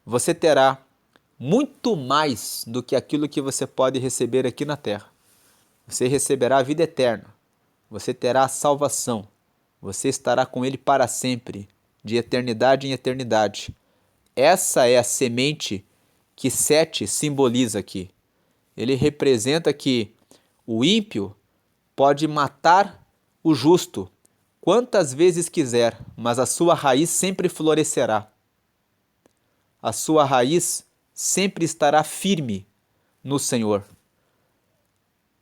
você terá muito mais do que aquilo que você pode receber aqui na terra. Você receberá a vida eterna. Você terá a salvação. Você estará com Ele para sempre, de eternidade em eternidade. Essa é a semente que Sete simboliza aqui. Ele representa que o ímpio pode matar o justo quantas vezes quiser, mas a sua raiz sempre florescerá. A sua raiz sempre estará firme no Senhor.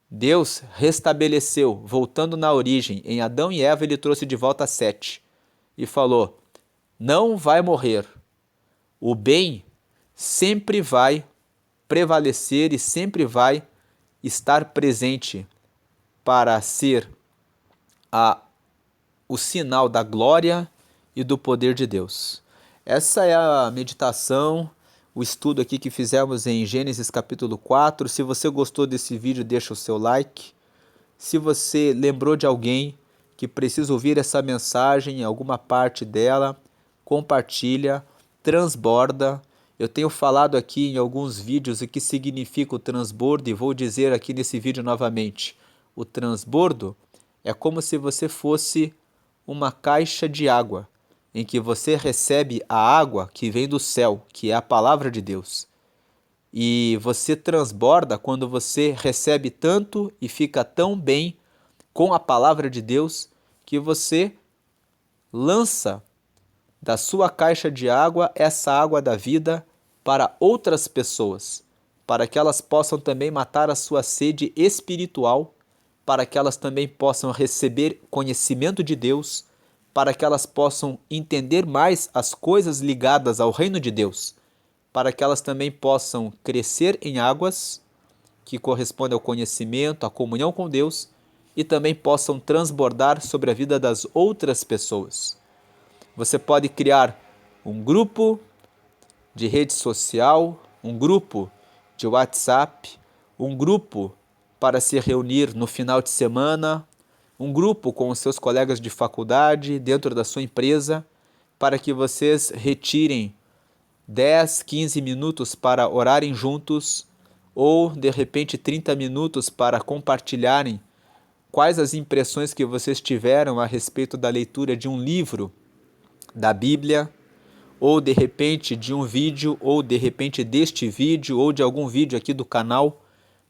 Deus restabeleceu, voltando na origem, em Adão e Eva ele trouxe de volta Sete e falou: não vai morrer. O bem sempre vai prevalecer e sempre vai estar presente para ser o sinal da glória e do poder de Deus. Essa é a meditação, o estudo aqui que fizemos em Gênesis capítulo 4. Se você gostou desse vídeo, deixa o seu like. Se você lembrou de alguém que precisa ouvir essa mensagem, alguma parte dela, compartilha, transborda. Eu tenho falado aqui em alguns vídeos o que significa o transbordo e vou dizer aqui nesse vídeo novamente. O transbordo é como se você fosse uma caixa de água, em que você recebe a água que vem do céu, que é a palavra de Deus. E você transborda quando você recebe tanto e fica tão bem com a palavra de Deus que você lança da sua caixa de água essa água da vida para outras pessoas, para que elas possam também matar a sua sede espiritual, para que elas também possam receber conhecimento de Deus, para que elas possam entender mais as coisas ligadas ao reino de Deus, para que elas também possam crescer em águas que correspondem ao conhecimento, à comunhão com Deus, e também possam transbordar sobre a vida das outras pessoas. Você pode criar um grupo de rede social, um grupo de WhatsApp, um grupo para se reunir no final de semana, um grupo com os seus colegas de faculdade, dentro da sua empresa, para que vocês retirem 10, 15 minutos para orarem juntos, ou de repente 30 minutos para compartilharem quais as impressões que vocês tiveram a respeito da leitura de um livro da Bíblia, ou de repente de um vídeo, ou de repente deste vídeo, ou de algum vídeo aqui do canal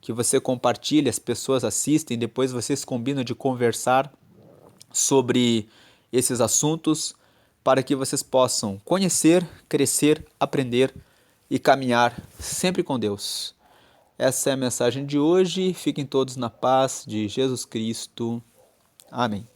que você compartilha, as pessoas assistem, depois vocês combinam de conversar sobre esses assuntos para que vocês possam conhecer, crescer, aprender e caminhar sempre com Deus. Essa é a mensagem de hoje. Fiquem todos na paz de Jesus Cristo. Amém.